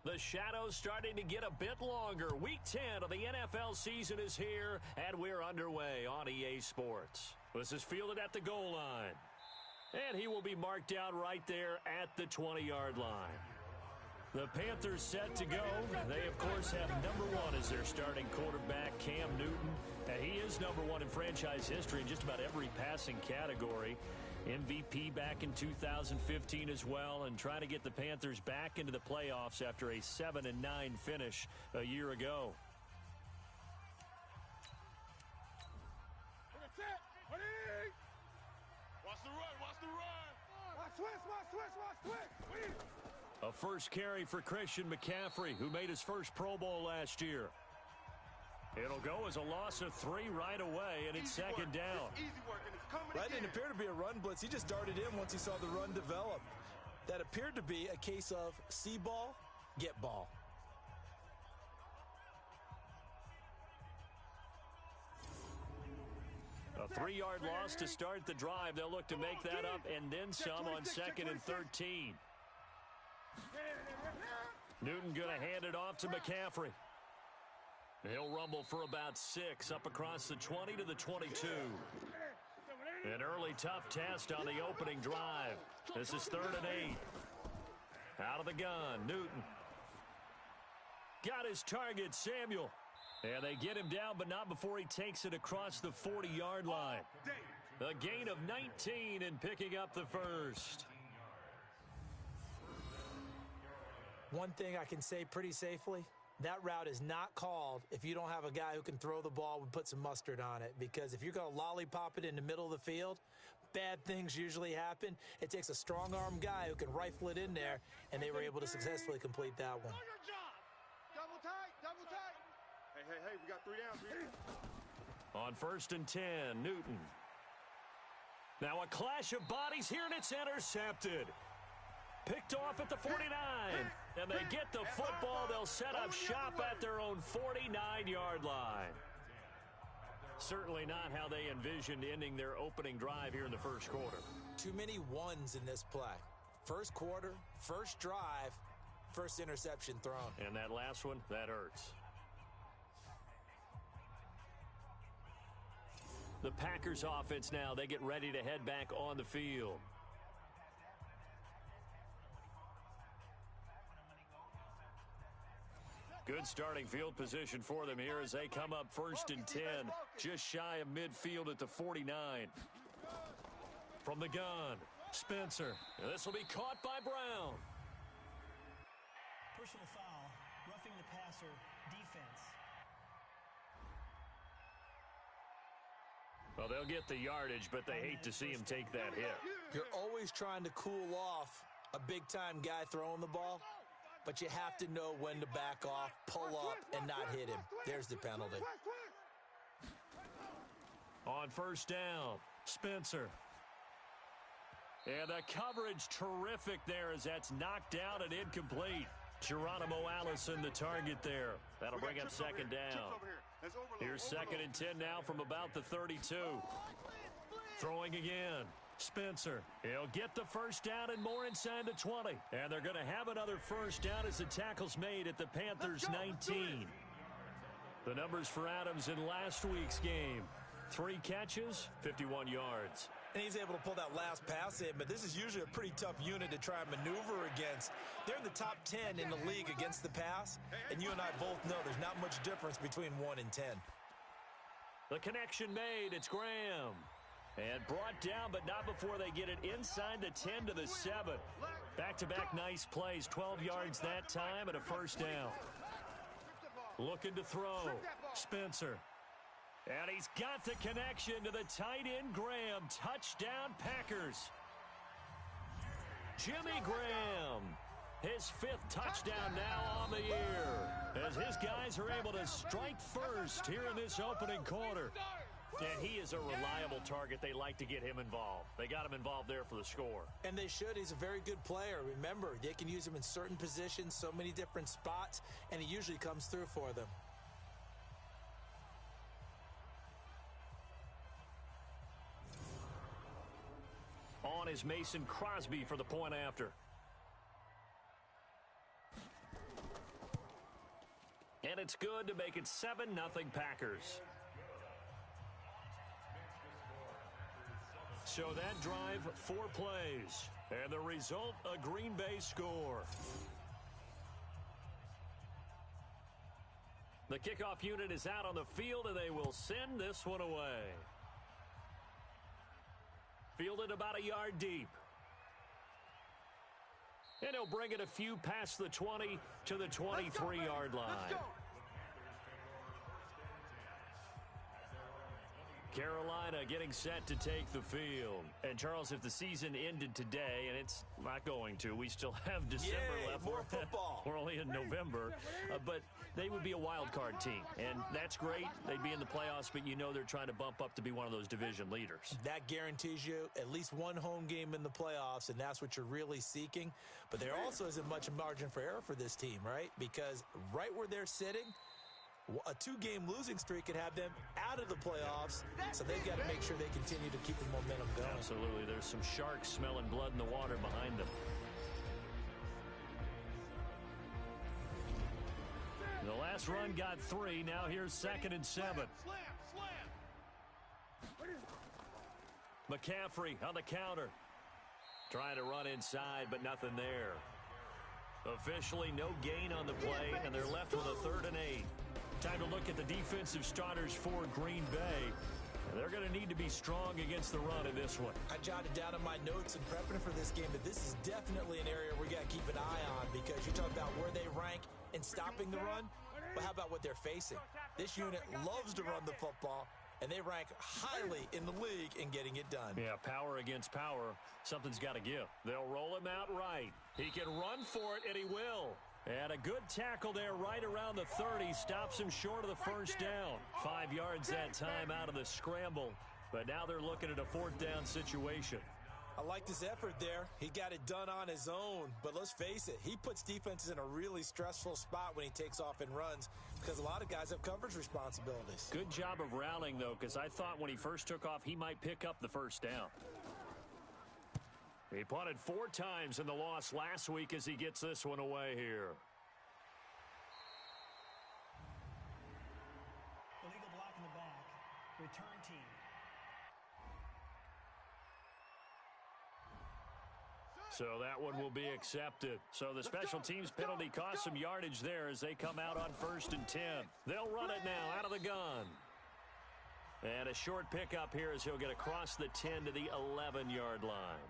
The shadow's starting to get a bit longer. Week 10 of the NFL season is here, and we're underway on EA Sports. This is fielded at the goal line. And he will be marked down right there at the 20-yard line. The Panthers set to go. They, of course, have number one as their starting quarterback, Cam Newton. He is number one in franchise history in just about every passing category. MVP back in 2015 as well, and trying to get the Panthers back into the playoffs after a 7-9 finish a year ago. Watch the run, watch the run. Watch switch. A first carry for Christian McCaffrey, who made his first Pro Bowl last year. It'll go as a loss of 3 right away, and it's second down. It's easy work, and it's coming That again. didn't appear to be a run blitz. He just darted in once he saw the run develop. That appeared to be a case of see ball, get ball. A 3-yard loss to start the drive. They'll look to make that up and then some on 2nd and 13. Newton going to hand it off to McCaffrey. He'll rumble for about 6 up across the 20 to the 22. An early tough test on the opening drive. This is 3rd and 8. Out of the gun, Newton. Got his target, Samuel. And they get him down, but not before he takes it across the 40-yard line. A gain of 19 and picking up the first. One thing I can say pretty safely, that route is not called if you don't have a guy who can throw the ball and put some mustard on it. Because if you're going to lollipop it in the middle of the field, bad things usually happen. It takes a strong-arm guy who can rifle it in there, and they were able to successfully complete that one. Double tight. Hey, we got 3 down. On 1st and 10, Newton. Now a clash of bodies here, and it's intercepted. Picked off at the 49. And they get the football. They'll set up shop at their own 49-yard line. Certainly not how they envisioned ending their opening drive here in the first quarter. Too many ones in this play. First quarter, first drive, first interception thrown. And that last one, that hurts. The Packers offense now, they get ready to head back on the field. Good starting field position for them here as they come up 1st and 10, just shy of midfield at the 49. From the gun, Spencer. This will be caught by Brown. Personal foul, roughing the passer, defense. Well, they'll get the yardage, but they hate to see him take that hit. You're always trying to cool off a big-time guy throwing the ball, but you have to know when to back off, pull up, and not hit him. There's the penalty. On 1st down, Spencer. And the coverage terrific there as that's knocked out and incomplete. Geronimo Allison, the target there. That'll bring up 2nd down. Here's 2nd and 10 now from about the 32. Throwing again. Spencer, he'll get the first down and more inside the 20. And they're going to have another first down as the tackle's made at the Panthers' 19. The numbers for Adams in last week's game. 3 catches, 51 yards. And he's able to pull that last pass in, but this is usually a pretty tough unit to try and maneuver against. They're in the top 10 in the league against the pass, and you and I both know there's not much difference between 1 and 10. The connection made. It's Graham. And brought down, but not before they get it inside the 10 to the 7. Back-to-back nice plays, 12 yards that time and a first down. Looking to throw. Spencer. And he's got the connection to the tight end, Graham. Touchdown, Packers. Jimmy Graham. His 5th touchdown now on the year, as his guys are able to strike first here in this opening quarter. And he is a reliable target. They like to get him involved. They got him involved there for the score. And they should. He's a very good player. Remember, they can use him in certain positions, so many different spots, and he usually comes through for them. On is Mason Crosby for the point after. And it's good to make it 7-0 Packers. So that drive, 4 plays. And the result, a Green Bay score. The kickoff unit is out on the field, and they will send this one away. Fielded about a yard deep. And he'll bring it a few past the 20 to the 23-yard line. Carolina getting set to take the field. And, Charles, if the season ended today, and it's not going to, we still have December left. More football. We're only in November. But they would be a wild card team. And that's great. They'd be in the playoffs, but you know they're trying to bump up to be one of those division leaders. That guarantees you at least one home game in the playoffs, and that's what you're really seeking. But there also isn't much margin for error for this team, right? Because right where they're sitting, a 2-game losing streak could have them out of the playoffs, so they've got to make sure they continue to keep the momentum going. Absolutely. There's some sharks smelling blood in the water behind them. The last run got 3. Now here's 2nd and 7. McCaffrey on the counter. Trying to run inside, but nothing there. Officially no gain on the play, and they're left with a 3rd and 8. Time to look at the defensive starters for Green Bay. They're going to need to be strong against the run in this one. I jotted down in my notes in prepping for this game that this is definitely an area we got to keep an eye on, because you talk about where they rank in stopping the run. But how about what they're facing? This unit loves to run the football, and they rank highly in the league in getting it done. Yeah, power against power. Something's got to give. They'll roll him out right. He can run for it, and he will. And a good tackle there right around the 30. Stops him short of the first down. 5 yards that time out of the scramble. But now they're looking at a 4th down situation. I like his effort there. He got it done on his own. But let's face it, he puts defenses in a really stressful spot when he takes off and runs, because a lot of guys have coverage responsibilities. Good job of rallying, though, because I thought when he first took off, he might pick up the first down. He punted 4 times in the loss last week as he gets this one away here. Illegal block in the back. Return team. So that one will be accepted. So the special teams penalty cost some yardage there as they come out on 1st and 10. They'll run it now out of the gun. And a short pickup here as he'll get across the 10 to the 11-yard line.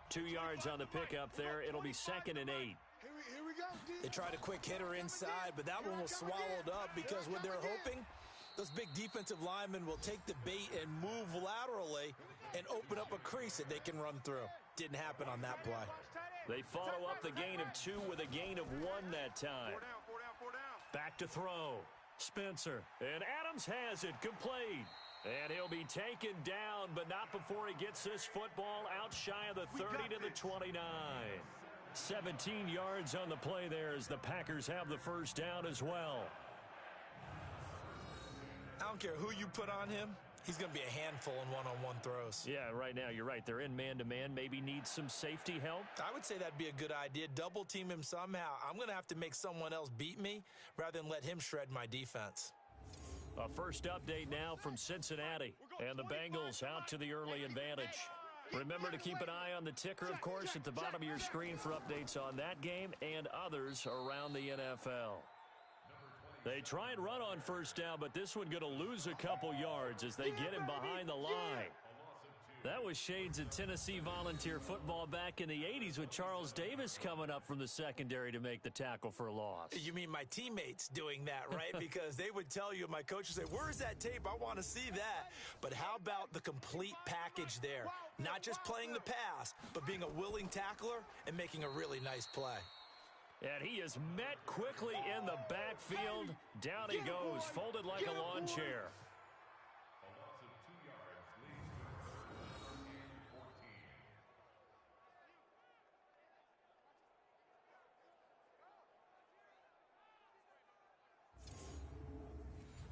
2 yards on the pickup there. It'll be 2nd and 8. Here we go. They tried a quick hitter inside, but that one was swallowed up, because what they're hoping, those big defensive linemen will take the bait and move laterally and open up a crease that they can run through. Didn't happen on that play. They follow up the gain of 2 with a gain of 1 that time. 4 down. Back to throw. Spencer. And Adams has it complete. And he'll be taken down, but not before he gets this football out shy of the 30 to the 29. 17 yards on the play there as the Packers have the first down as well. I don't care who you put on him. He's going to be a handful in one-on-one throws. Yeah, right now you're right. They're in man-to-man. Maybe need some safety help. I would say that'd be a good idea. Double team him somehow. I'm going to have to make someone else beat me rather than let him shred my defense. A first update now from Cincinnati, and the Bengals out to the early advantage. Remember to keep an eye on the ticker, of course, at the bottom of your screen for updates on that game and others around the NFL. They try and run on first down, but this one going to lose a couple yards as they get him behind the line. That was shades of Tennessee Volunteer football back in the 80s with Charles Davis coming up from the secondary to make the tackle for a loss. You mean my teammates doing that, right? Because they would tell you, my coach would say, where's that tape? I want to see that. But how about the complete package there? Not just playing the pass, but being a willing tackler and making a really nice play. And he is met quickly in the backfield. Down he goes, folded like a lawn chair.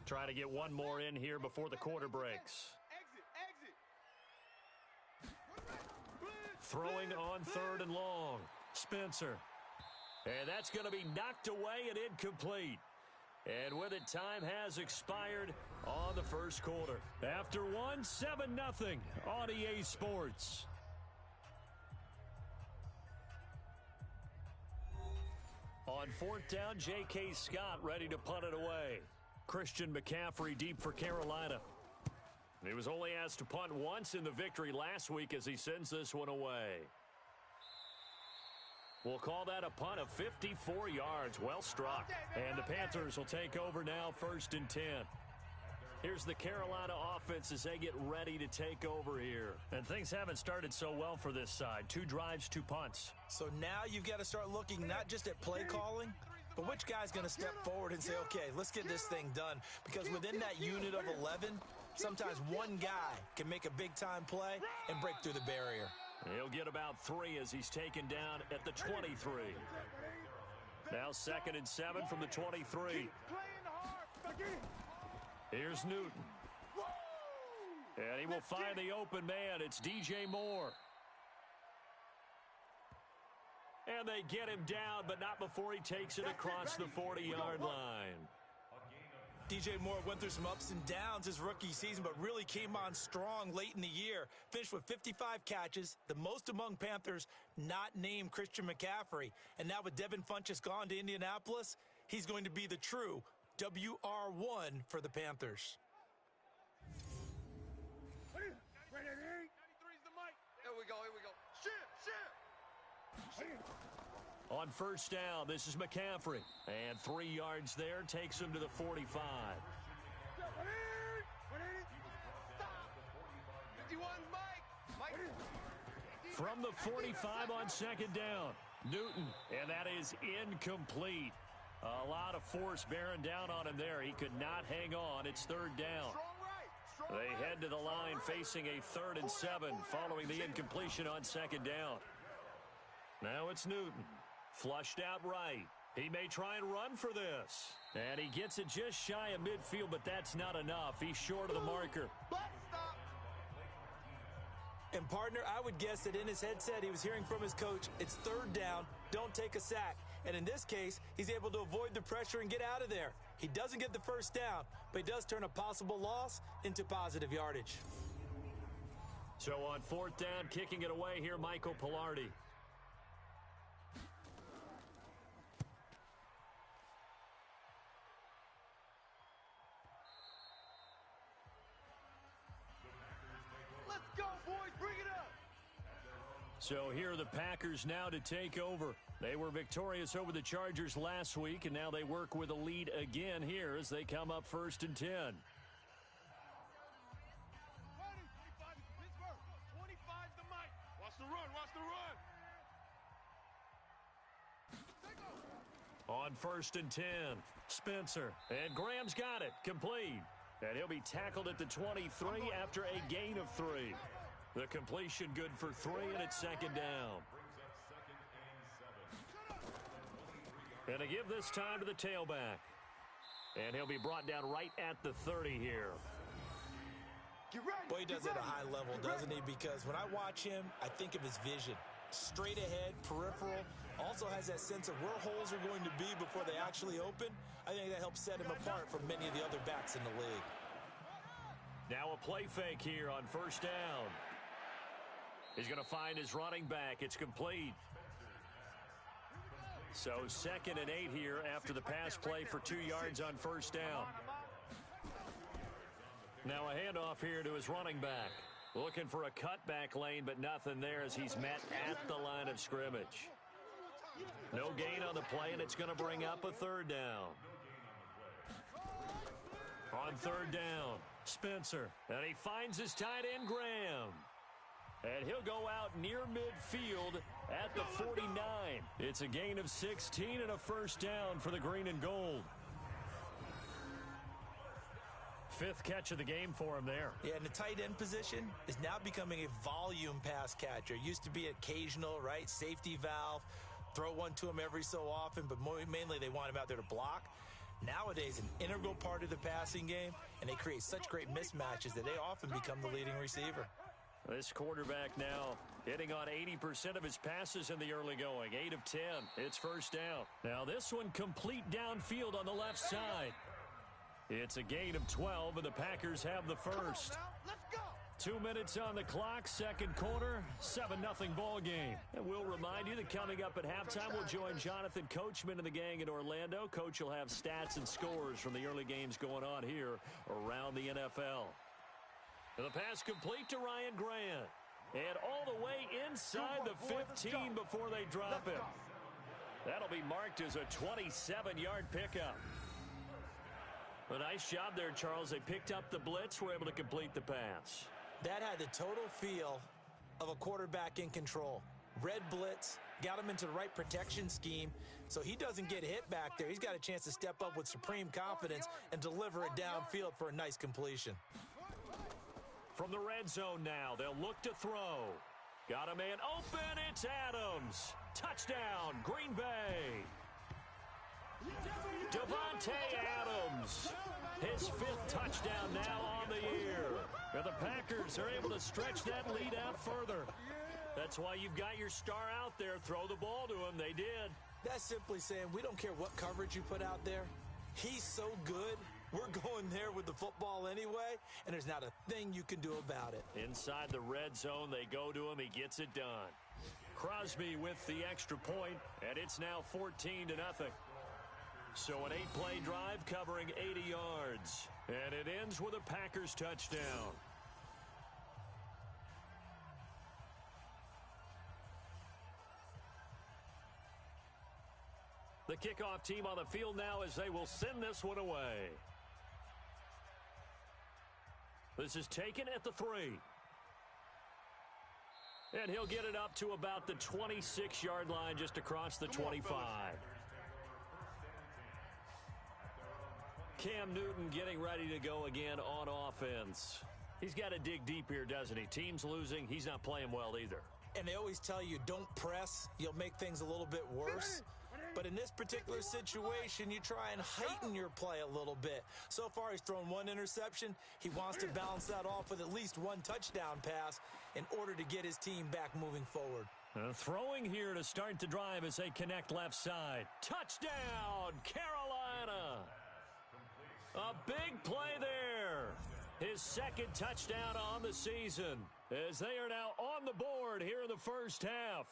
Trying to get one more in here before the quarter breaks. Throwing on third and long. Spencer. And that's going to be knocked away and incomplete. And with it, time has expired on the first quarter. After one, 7-0 on EA Sports. On fourth down, J.K. Scott ready to punt it away. Christian McCaffrey deep for Carolina. He was only asked to punt once in the victory last week as he sends this one away. We'll call that a punt of 54 yards. Well struck. And the Panthers will take over now, 1st and 10. Here's the Carolina offense as they get ready to take over here. And things haven't started so well for this side. 2 drives, 2 punts. So now you've got to start looking not just at play calling, but which guy's going to step forward and say, okay, let's get this thing done. Because within that unit of 11, sometimes one guy can make a big-time play and break through the barrier. He'll get about 3 as he's taken down at the 23. Now 2nd and 7 from the 23. Here's Newton. And he will find the open man. It's DJ Moore. And they get him down, but not before he takes it across the 40-yard line. DJ Moore went through some ups and downs his rookie season, but really came on strong late in the year. Finished with 55 catches, the most among Panthers not named Christian McCaffrey. And now with Devin Funchess gone to Indianapolis, he's going to be the true WR1 for the Panthers. There we go, here we go. Shit. On first down, this is McCaffrey. And 3 yards there takes him to the 45. From the 45 on 2nd down, Newton. And that is incomplete. A lot of force bearing down on him there. He could not hang on. It's 3rd down. They head to the line facing a 3rd and 7 following the incompletion on 2nd down. Now it's Newton. Flushed out right. He may try and run for this. And he gets it just shy of midfield, but that's not enough. He's short of the marker. And partner, I would guess that in his headset he was hearing from his coach, it's 3rd down, don't take a sack. And in this case, he's able to avoid the pressure and get out of there. He doesn't get the 1st down, but he does turn a possible loss into positive yardage. So on 4th down, kicking it away here, Michael Pilardi. So here are the Packers now to take over. They were victorious over the Chargers last week, and now they work with a lead again here as they come up 1st and 10. 25's the mic. Watch the run. On 1st and 10, Spencer. And Graham's got it. Complete. And he'll be tackled at the 23 after a gain of 3. The completion good for 3, and it's 2nd down. And to give this time to the tailback. And he'll be brought down right at the 30 here. Boy, he does it at a high level, doesn't he? Because when I watch him, I think of his vision. Straight ahead, peripheral, also has that sense of where holes are going to be before they actually open. I think that helps set him apart from many of the other backs in the league. Now a play fake here on first down. He's going to find his running back. It's complete. So 2nd and 8 here after the pass play for 2 yards on first down. Now a handoff here to his running back. Looking for a cutback lane, but nothing there as he's met at the line of scrimmage. No gain on the play, and it's going to bring up a 3rd down. On 3rd down, Spencer. And he finds his tight end, Graham. And he'll go out near midfield at the 49. It's a gain of 16 and a first down for the green and gold. 5th catch of the game for him there. Yeah, and the tight end position is now becoming a volume pass catcher. Used to be occasional, right? Safety valve. Throw one to him every so often, but mainly they want him out there to block. Nowadays, an integral part of the passing game, and they create such great mismatches that they often become the leading receiver. This quarterback now hitting on 80% of his passes in the early going. 8 of 10. It's first down. Now this one complete downfield on the left side. It's a gain of 12, and the Packers have the first. 2 minutes on the clock, second quarter, 7-0 ball game. And we'll remind you that coming up at halftime, we'll join Jonathan Coachman and the gang in Orlando. Coach will have stats and scores from the early games going on here around the NFL. And the pass complete to Ryan Grant. And all the way inside the 15 before they drop him. That'll be marked as a 27-yard pickup. A nice job there, Charles. They picked up the blitz, were able to complete the pass. That had the total feel of a quarterback in control. Red blitz, got him into the right protection scheme, so he doesn't get hit back there. He's got a chance to step up with supreme confidence and deliver it downfield for a nice completion. From the red zone now, they'll look to throw. Got a man open, it's Adams. Touchdown, Green Bay. Devontae Adams, his 5th touchdown now on the year. And the Packers are able to stretch that lead out further. That's why you've got your star out there. Throw the ball to him. They did. That's simply saying we don't care what coverage you put out there. He's so good. We're going there with the football anyway, and there's not a thing you can do about it. Inside the red zone, they go to him. He gets it done. Crosby with the extra point, and it's now 14-0. So an 8-play drive covering 80 yards. And it ends with a Packers touchdown. The kickoff team on the field now as they will send this one away. This is taken at the 3. And he'll get it up to about the 26-yard line just across the 25. Cam Newton getting ready to go again on offense. He's got to dig deep here, doesn't he? Team's losing. He's not playing well either. And they always tell you, don't press. You'll make things a little bit worse. But in this particular situation, you try and heighten your play a little bit. So far, he's thrown 1 interception. He wants to balance that off with at least 1 touchdown pass in order to get his team back moving forward. Throwing here to start the drive as they connect left side. Touchdown, Carolina! A big play there. His 2nd touchdown on the season as they are now on the board here in the first half.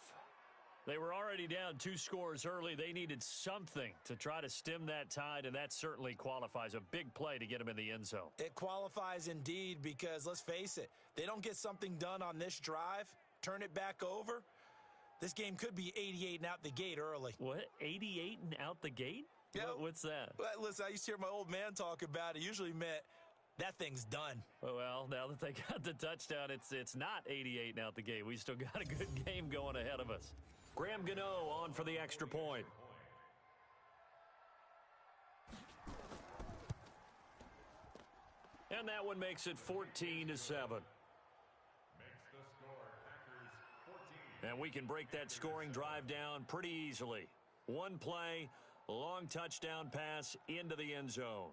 They were already down 2 scores early. They needed something to try to stem that tide, and that certainly qualifies. A big play to get them in the end zone. It qualifies indeed because, let's face it, they don't get something done on this drive, turn it back over, this game could be 88 and out the gate early. What, 88 and out the gate? Yeah. What's that? Well, listen, I used to hear my old man talk about it. Usually meant that thing's done. Well, now that they got the touchdown, it's not 88 and out the gate. We still got a good game going ahead of us. Graham Gano on for the extra point. And that one makes it 14-7. And we can break that scoring drive down pretty easily. 1 play, long touchdown pass into the end zone.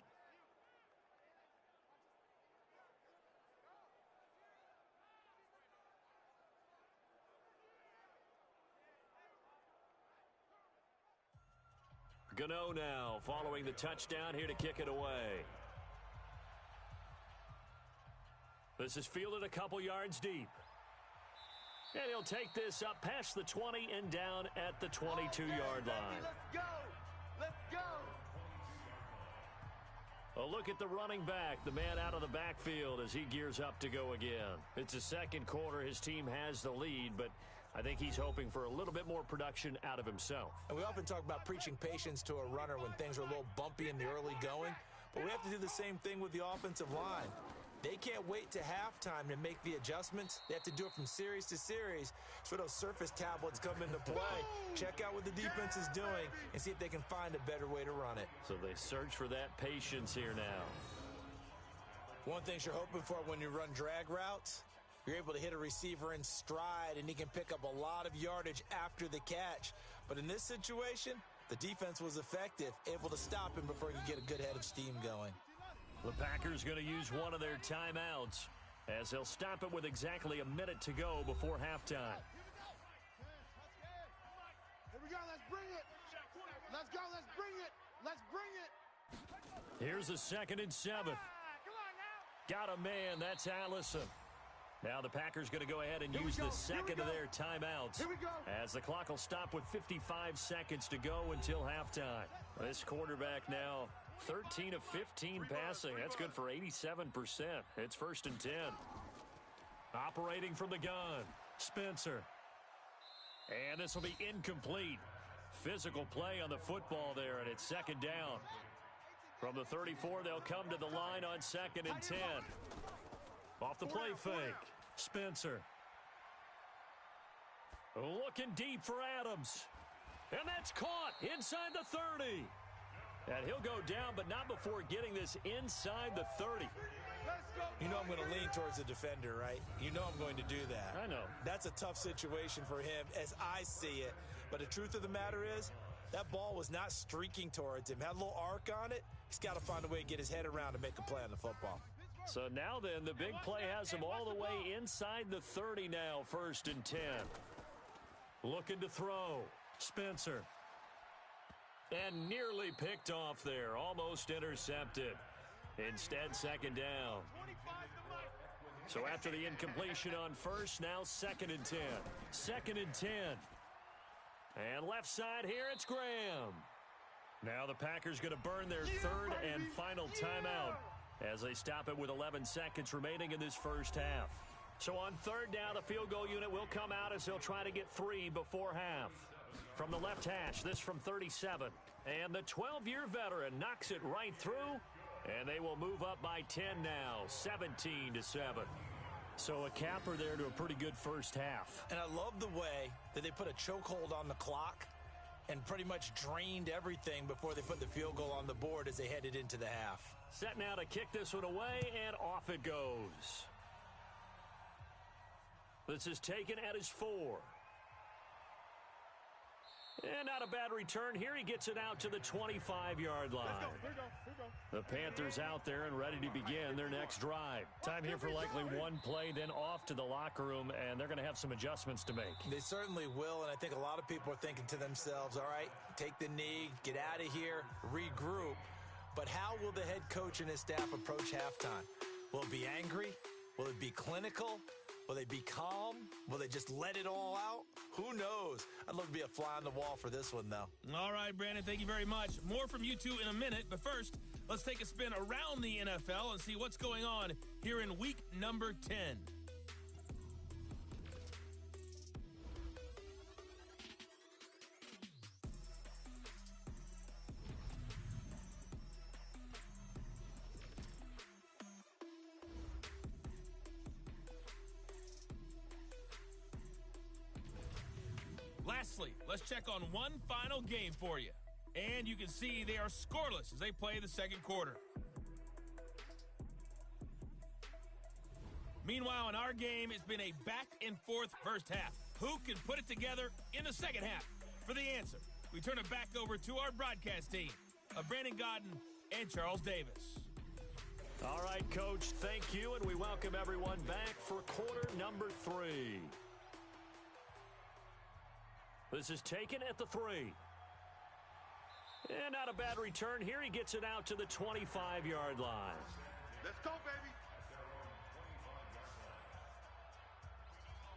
Gano now following the touchdown here to kick it away. This is fielded a couple yards deep. And he'll take this up past the 20 and down at the 22-yard line. Let's go! Let's go! A look at the running back, the man out of the backfield as he gears up to go again. It's the second quarter. His team has the lead, but I think he's hoping for a little bit more production out of himself. And we often talk about preaching patience to a runner when things are a little bumpy in the early going, but we have to do the same thing with the offensive line. They can't wait to halftime to make the adjustments. They have to do it from series to series so those surface tablets come into play. Check out what the defense is doing and see if they can find a better way to run it. So they search for that patience here now. One thing you're hoping for when you run drag routes, you're able to hit a receiver in stride and he can pick up a lot of yardage after the catch. But in this situation, the defense was effective, able to stop him before he could get a good head of steam going. The Packers going to use one of their timeouts as they'll stop it with exactly a minute to go before halftime. Here we go, let's bring it! Let's go, let's bring it! Let's bring it! Here's a 2nd and 7. Got a man, that's Allison. Now the Packers going to go ahead and use the second of their timeouts as the clock will stop with 55 seconds to go until halftime. This quarterback now 13 of 15 passing. That's good for 87%. It's 1st and 10. Operating from the gun, Spencer. And this will be incomplete. Physical play on the football there, and it's 2nd down. From the 34, they'll come to the line on 2nd and 10. Off the play fake, Spencer. Looking deep for Adams. And that's caught inside the 30. And he'll go down, but not before getting this inside the 30. You know I'm going to lean towards the defender, right? You know I'm going to do that. I know. That's a tough situation for him as I see it. But the truth of the matter is, that ball was not streaking towards him. Had a little arc on it. He's got to find a way to get his head around and make a play on the football. So now then, the big play has him all the way inside the 30 now, 1st and 10. Looking to throw, Spencer. And nearly picked off there, almost intercepted. Instead, 2nd down. So after the incompletion on 1st, now 2nd and 10. 2nd and 10. And left side here, it's Graham. Now the Packers going to burn their 3rd and final timeout as they stop it with 11 seconds remaining in this first half. So on 3rd down, the field goal unit will come out as they'll try to get 3 before half. From the left hash, this from 37. And the 12-year veteran knocks it right through. And they will move up by 10 now, 17-7. So a capper there to a pretty good first half. And I love the way that they put a chokehold on the clock and pretty much drained everything before they put the field goal on the board as they headed into the half. Set now to kick this one away, and off it goes. This is taken at his 4. And not a bad return here. He gets it out to the 25-yard line. The Panthers out there and ready to begin their next drive. Time here for likely one play, then off to the locker room, and they're going to have some adjustments to make. They certainly will, and I think a lot of people are thinking to themselves, all right, take the knee, get out of here, regroup. But how will the head coach and his staff approach halftime? Will it be angry? Will it be clinical? Will they be calm? Will they just let it all out? Who knows? I'd love to be a fly on the wall for this one, though. All right, Brandon, thank you very much. More from you two in a minute, but first, let's take a spin around the NFL and see what's going on here in week number 10. Lastly, let's check on one final game for you. And you can see they are scoreless as they play the second quarter. Meanwhile, in our game, it's been a back-and-forth first half. Who can put it together in the second half? For the answer, we turn it back over to our broadcast team of Brandon Godden and Charles Davis. All right, Coach, thank you, and we welcome everyone back for quarter number 3. This is taken at the 3. And not a bad return here. He gets it out to the 25-yard line. Let's go, baby.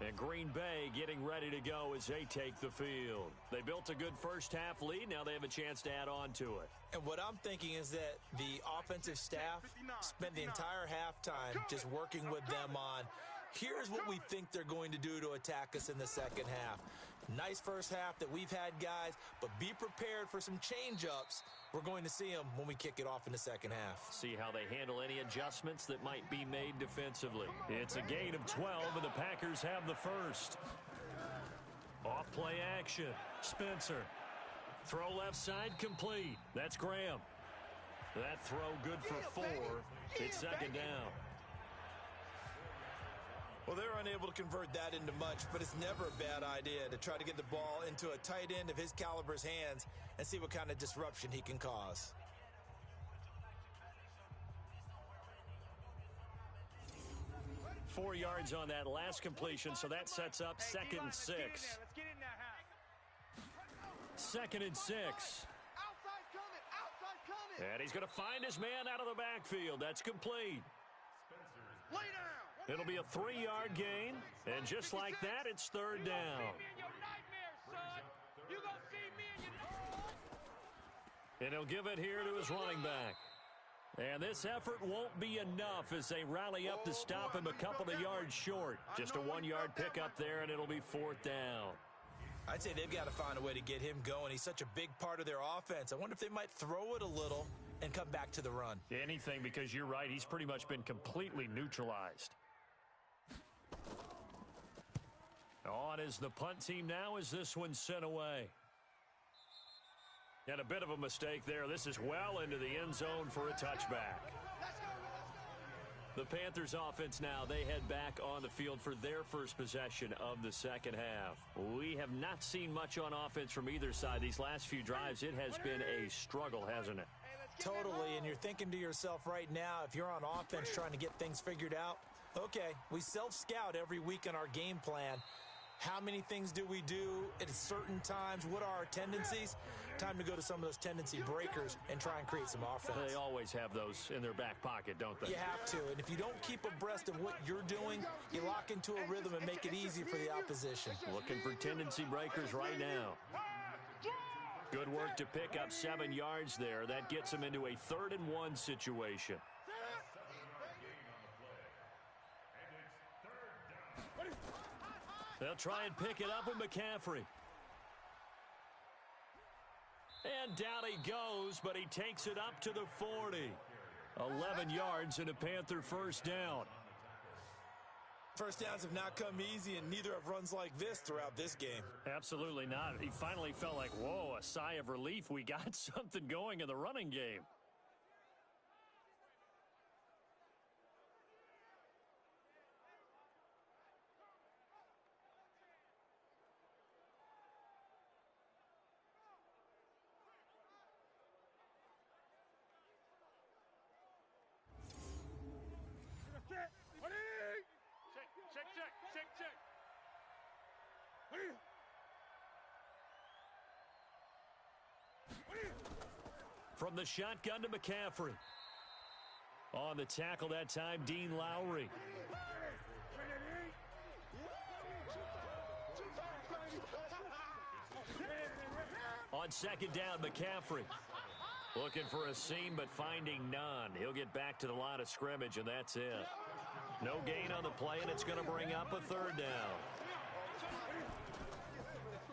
And Green Bay getting ready to go as they take the field. They built a good first-half lead. Now they have a chance to add on to it. And what I'm thinking is that the offensive staff spent the entire halftime just working with them on, here's what we think they're going to do to attack us in the second half. Nice first half that we've had, guys, but be prepared for some change-ups. We're going to see them when we kick it off in the second half. See how they handle any adjustments that might be made defensively. It's a gain of 12, and the Packers have the first. Off play action. Spencer. Throw left side complete. That's Graham. That throw good for 4. It's second down. Well, they're unable to convert that into much, but it's never a bad idea to try to get the ball into a tight end of his caliber's hands and see what kind of disruption he can cause. Four yards on that last completion, so that sets up second and 6. Let's get in there, Second and 6. Outside coming. And he's going to find his man out of the backfield. That's complete. Lay down. It'll be a 3-yard gain, and just like that, it's third down. And he'll give it here to his running back. And this effort won't be enough as they rally up to stop him a couple of yards short. Just a 1-yard pickup there, and it'll be fourth down. I'd say they've got to find a way to get him going. He's such a big part of their offense. I wonder if they might throw it a little and come back to the run. Anything, because you're right, he's pretty much been completely neutralized. On is the punt team now as this one's sent away. And a bit of a mistake there. This is well into the end zone for a touchback. The Panthers offense now, they head back on the field for their first possession of the second half. We have not seen much on offense from either side. These last few drives, it has been a struggle, hasn't it? Totally, and you're thinking to yourself right now, if you're on offense trying to get things figured out, okay, we self-scout every week in our game plan. How many things do we do at certain times? What are our tendencies? Time to go to some of those tendency breakers and try and create some offense. They always have those in their back pocket, don't they? You have to, and if you don't keep abreast of what you're doing, you lock into a rhythm and make it easy for the opposition. Looking for tendency breakers right now. Good work to pick up 7 yards there. That gets them into a 3rd and 1 situation. They'll try and pick it up with McCaffrey. And down he goes, but he takes it up to the 40. 11 yards and a Panther first down. First downs have not come easy, and neither have runs like this throughout this game. Absolutely not. He finally felt like, whoa, a sigh of relief. We got something going in the running game. Check. From the shotgun to McCaffrey. On the tackle that time, Dean Lowry. On second down, McCaffrey. Looking for a seam, but finding none. He'll get back to the line of scrimmage, and that's it. No gain on the play, and it's going to bring up a third down.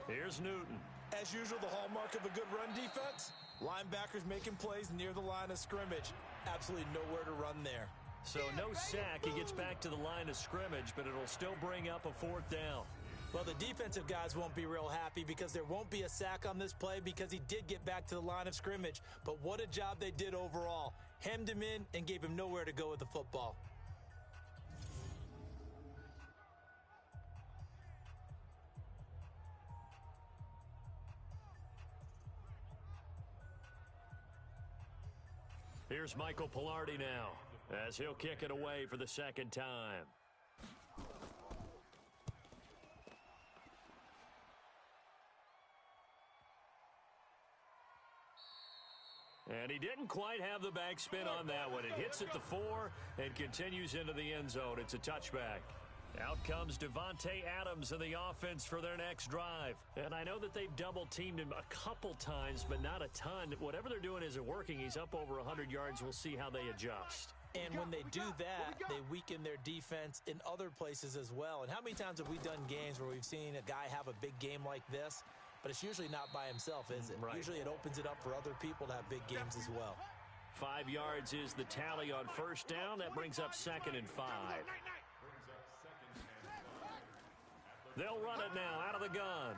Here's Newton. As usual, the hallmark of a good run defense, linebackers making plays near the line of scrimmage. Absolutely nowhere to run there. So no sack. He gets back to the line of scrimmage, but it'll still bring up a fourth down. Well, the defensive guys won't be real happy because there won't be a sack on this play because he did get back to the line of scrimmage. But what a job they did overall. Hemmed him in and gave him nowhere to go with the football. Here's Michael Pilardi now as he'll kick it away for the second time. And he didn't quite have the backspin on that one. It hits at the 4 and continues into the end zone. It's a touchback. Out comes Devontae Adams in the offense for their next drive. And I know that they've double-teamed him a couple times, but not a ton. Whatever they're doing isn't working. He's up over 100 yards. We'll see how they adjust. And when they do that, they weaken their defense in other places as well. And how many times have we done games where we've seen a guy have a big game like this, but it's usually not by himself, is it? Right. Usually it opens it up for other people to have big games as well. 5 yards is the tally on first down. That brings up 2nd and 5. They'll run it now out of the gun.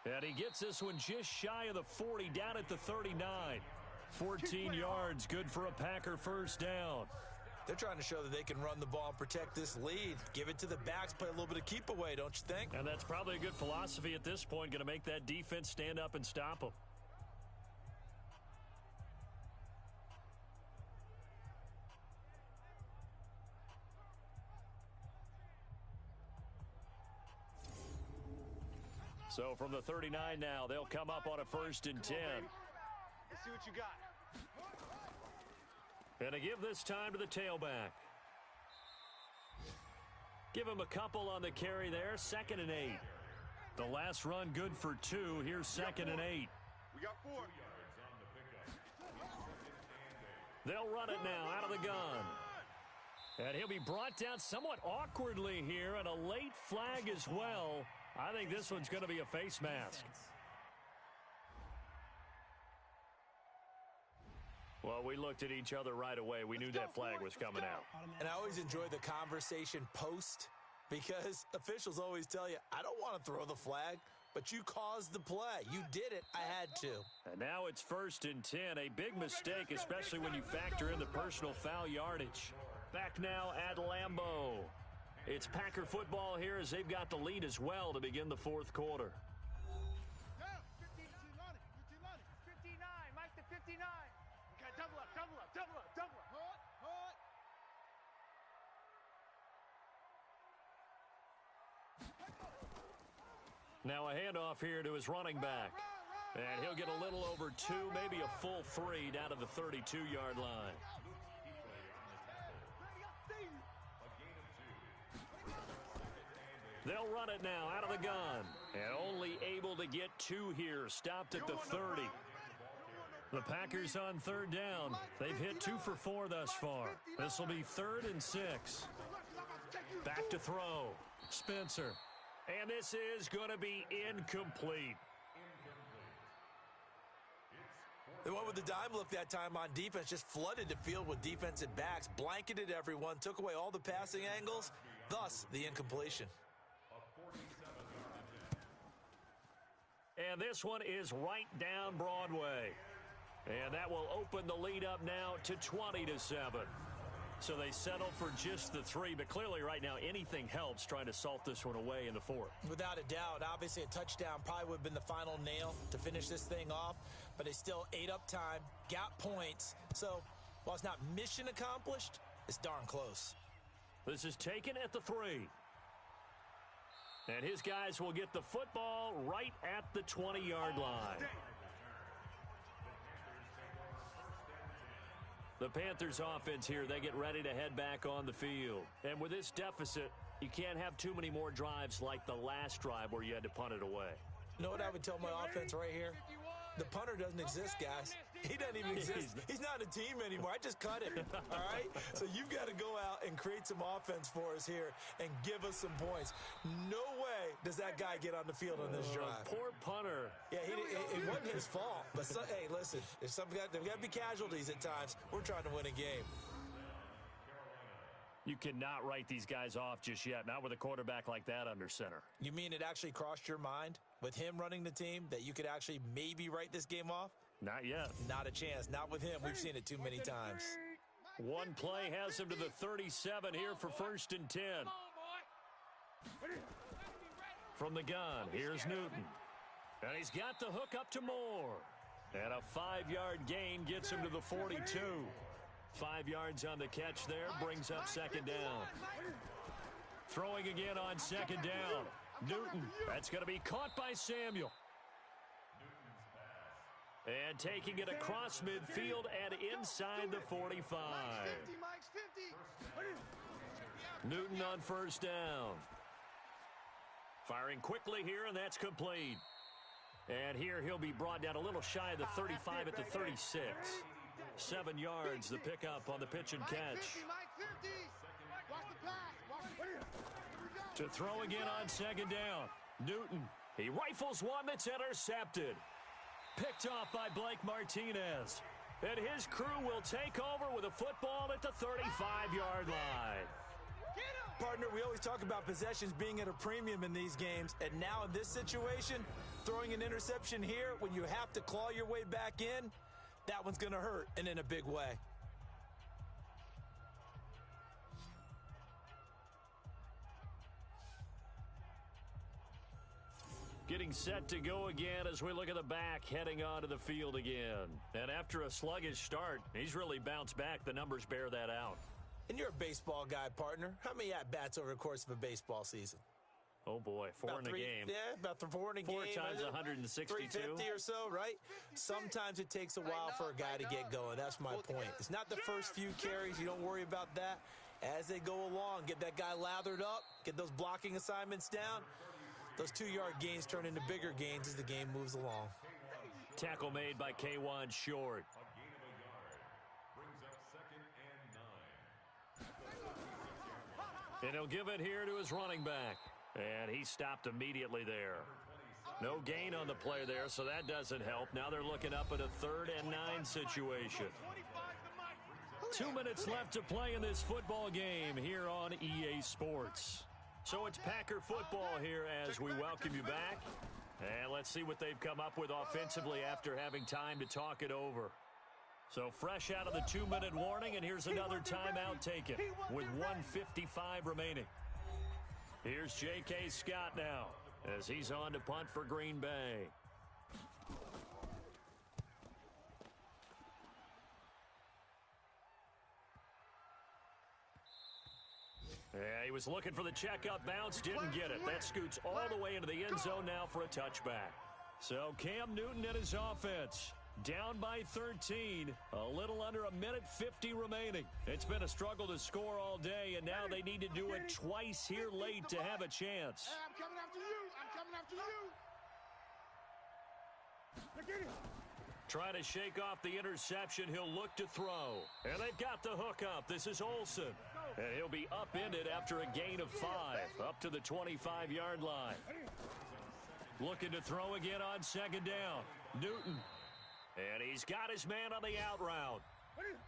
And he gets this one just shy of the 40, down at the 39. 14 yards, good for a Packer first down. They're trying to show that they can run the ball and protect this lead. Give it to the backs, play a little bit of keep away, don't you think? And that's probably a good philosophy at this point, going to make that defense stand up and stop them. So from the 39 now, they'll come up on a 1st and 10. Let's see what you got. And to give this time to the tailback. Give him a couple on the carry there. 2nd and 8. The last run good for 2. Here's 2nd and 8. We got 4. They'll run it now out of the gun. And he'll be brought down somewhat awkwardly here, and a late flag as well. I think this one's going to be a face mask. Well, we looked at each other right away. We knew that flag was coming out. And I always enjoy the conversation post, because officials always tell you, I don't want to throw the flag, but you caused the play. You did it. I had to. And now it's 1st and 10. A big mistake, especially when you factor in the personal foul yardage. Back now at Lambeau. It's Packer football here as they've got the lead as well to begin the 4th quarter. 59, Mike to 59. Okay, double up. Now a handoff here to his running back. And he'll get a little over 2, maybe a full 3 down to the 32-yard line. They'll run it now out of the gun. And only able to get 2 here. Stopped at the 30. The Packers on 3rd down. They've hit 2 for 4 thus far. This will be 3rd and 6. Back to throw. Spencer. And this is going to be incomplete. They went with the dime look that time on defense, just flooded the field with defensive backs, blanketed everyone, took away all the passing angles, thus the incompletion. And this one is right down Broadway. And that will open the lead up now to 20-7. So they settle for just the 3, but clearly right now anything helps trying to salt this one away in the 4th. Without a doubt, obviously a touchdown probably would have been the final nail to finish this thing off, but they still ate up time, got points. So while it's not mission accomplished, it's darn close. This is taken at the 3. And his guys will get the football right at the 20-yard line. The Panthers offense here, they get ready to head back on the field. And with this deficit, you can't have too many more drives like the last drive where you had to punt it away. You know what I would tell my offense right here? The punter doesn't exist, guys. He doesn't even exist. He's not a team anymore. I just cut him, all right? So you've got to go out and create some offense for us here and give us some points. No way does that guy get on the field on this drive. Poor punter. Yeah, it wasn't his fault. But, hey, listen, there's got to be casualties at times. We're trying to win a game. You cannot write these guys off just yet, not with a quarterback like that under center. You mean it actually crossed your mind with him running the team that you could actually maybe write this game off? Not yet. Not a chance. Not with him. We've seen it too many times. One play has him to the 37 here for 1st and 10. From the gun, here's Newton. And he's got the hook up to Moore. And a 5-yard gain gets him to the 42. 5 yards on the catch there, brings up 2nd down. Throwing again on 2nd down. Newton, that's going to be caught by Samuel. And taking it across midfield and inside the 45. Mike's 50. Newton on first down. Firing quickly here, and that's complete. And here he'll be brought down a little shy of the 35 at the 36. 7 yards, the pickup on the pitch and catch. To throw again on second down. Newton, he rifles one that's intercepted. Picked off by Blake Martinez. And his crew will take over with a football at the 35-yard line. Partner, we always talk about possessions being at a premium in these games, and now in this situation, throwing an interception here when you have to claw your way back in, that one's going to hurt, and in a big way. Getting set to go again as we look at the back, heading onto the field again. And after a sluggish start, he's really bounced back. The numbers bear that out. And you're a baseball guy, partner. How many at-bats over the course of a baseball season? Oh, boy, four in a game. Yeah, about 4 in a game. 4 times 162. 350 or so, right? Sometimes it takes a while for a guy to get going. That's my point. It's not the first few carries. You don't worry about that. As they go along, get that guy lathered up, get those blocking assignments down. Those 2-yard gains turn into bigger gains as the game moves along. Tackle made by K'Wan Short. And he'll give it here to his running back. And he stopped immediately there. No gain on the play there, so that doesn't help. Now they're looking up at a 3rd and 9 situation. 2 minutes left to play in this football game here on EA Sports. So it's Packer football here as we welcome you back. And let's see what they've come up with offensively after having time to talk it over. So fresh out of the 2-minute warning, and here's another timeout taken with 1:55 remaining. Here's J.K. Scott now as he's on to punt for Green Bay. Yeah, he was looking for the checkup bounce, didn't get it. That scoots all the way into the end zone now for a touchback. So Cam Newton and his offense down by 13, a little under 1:50 remaining. It's been a struggle to score all day, and now they need to do it twice here late to have a chance. Hey, I'm coming after you. I'm coming after you. Trying to shake off the interception, he'll look to throw. And they've got the hook up. This is Olsen. And he'll be upended after a gain of 5, up to the 25-yard line. Looking to throw again on second down. Newton. And he's got his man on the out route.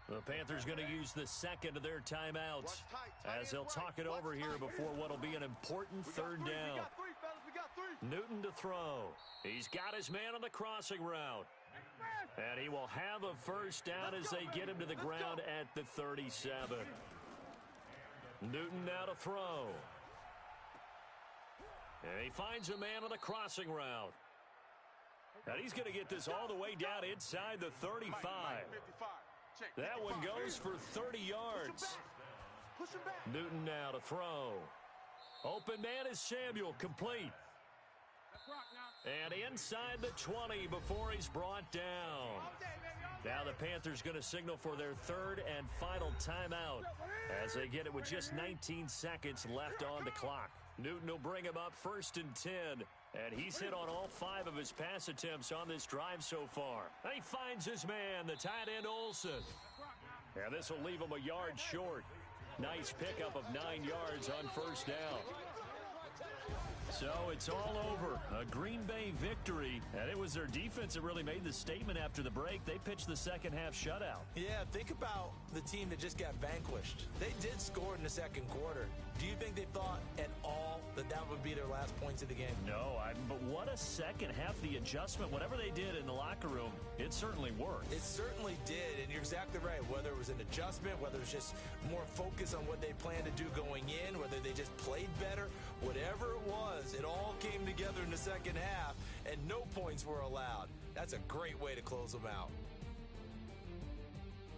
The Panthers going to use the second of their timeouts as they'll talk it over here before what will be an important 3rd down. Newton to throw. He's got his man on the crossing route. And he will have a first down as they get him to the ground at the 37. Newton now to throw. And he finds a man on the crossing route. And he's going to get this all the way down inside the 35. That one goes for 30 yards. Newton now to throw. Open man is Samuel, complete. And inside the 20 before he's brought down. Now the Panthers going to signal for their 3rd and final timeout as they get it with just 19 seconds left on the clock. Newton will bring him up 1st and 10, and he's hit on all 5 of his pass attempts on this drive so far. And he finds his man, the tight end Olsen. And this will leave him a yard short. Nice pickup of 9 yards on first down. So it's all over. A Green Bay victory, and it was their defense that really made the statement after the break. They pitched the second half shutout. Yeah, think about the team that just got vanquished. They did score in the second quarter. Do you think they thought at all that that would be their last points of the game? No, but what a second half. The adjustment, whatever they did in the locker room, it certainly worked. It certainly did, and you're exactly right. Whether it was an adjustment, whether it was just more focus on what they planned to do going in, whether they just played better, whatever it was, it all came together in the second half, and no points were allowed. That's a great way to close them out.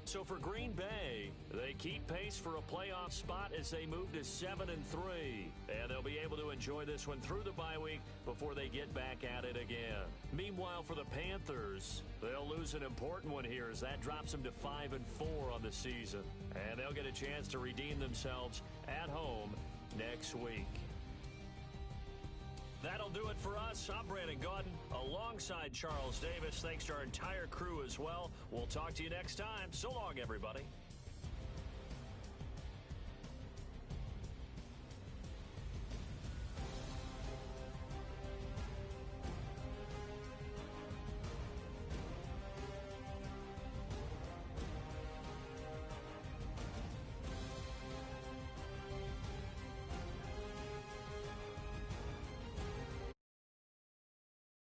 So for Green Bay, they keep pace for a playoff spot as they move to 7-3. And they'll be able to enjoy this one through the bye week before they get back at it again. Meanwhile, for the Panthers, they'll lose an important one here as that drops them to 5-4 on the season. And they'll get a chance to redeem themselves at home next week. That'll do it for us. I'm Brandon Gaudin alongside Charles Davis. Thanks to our entire crew as well. We'll talk to you next time. So long, everybody.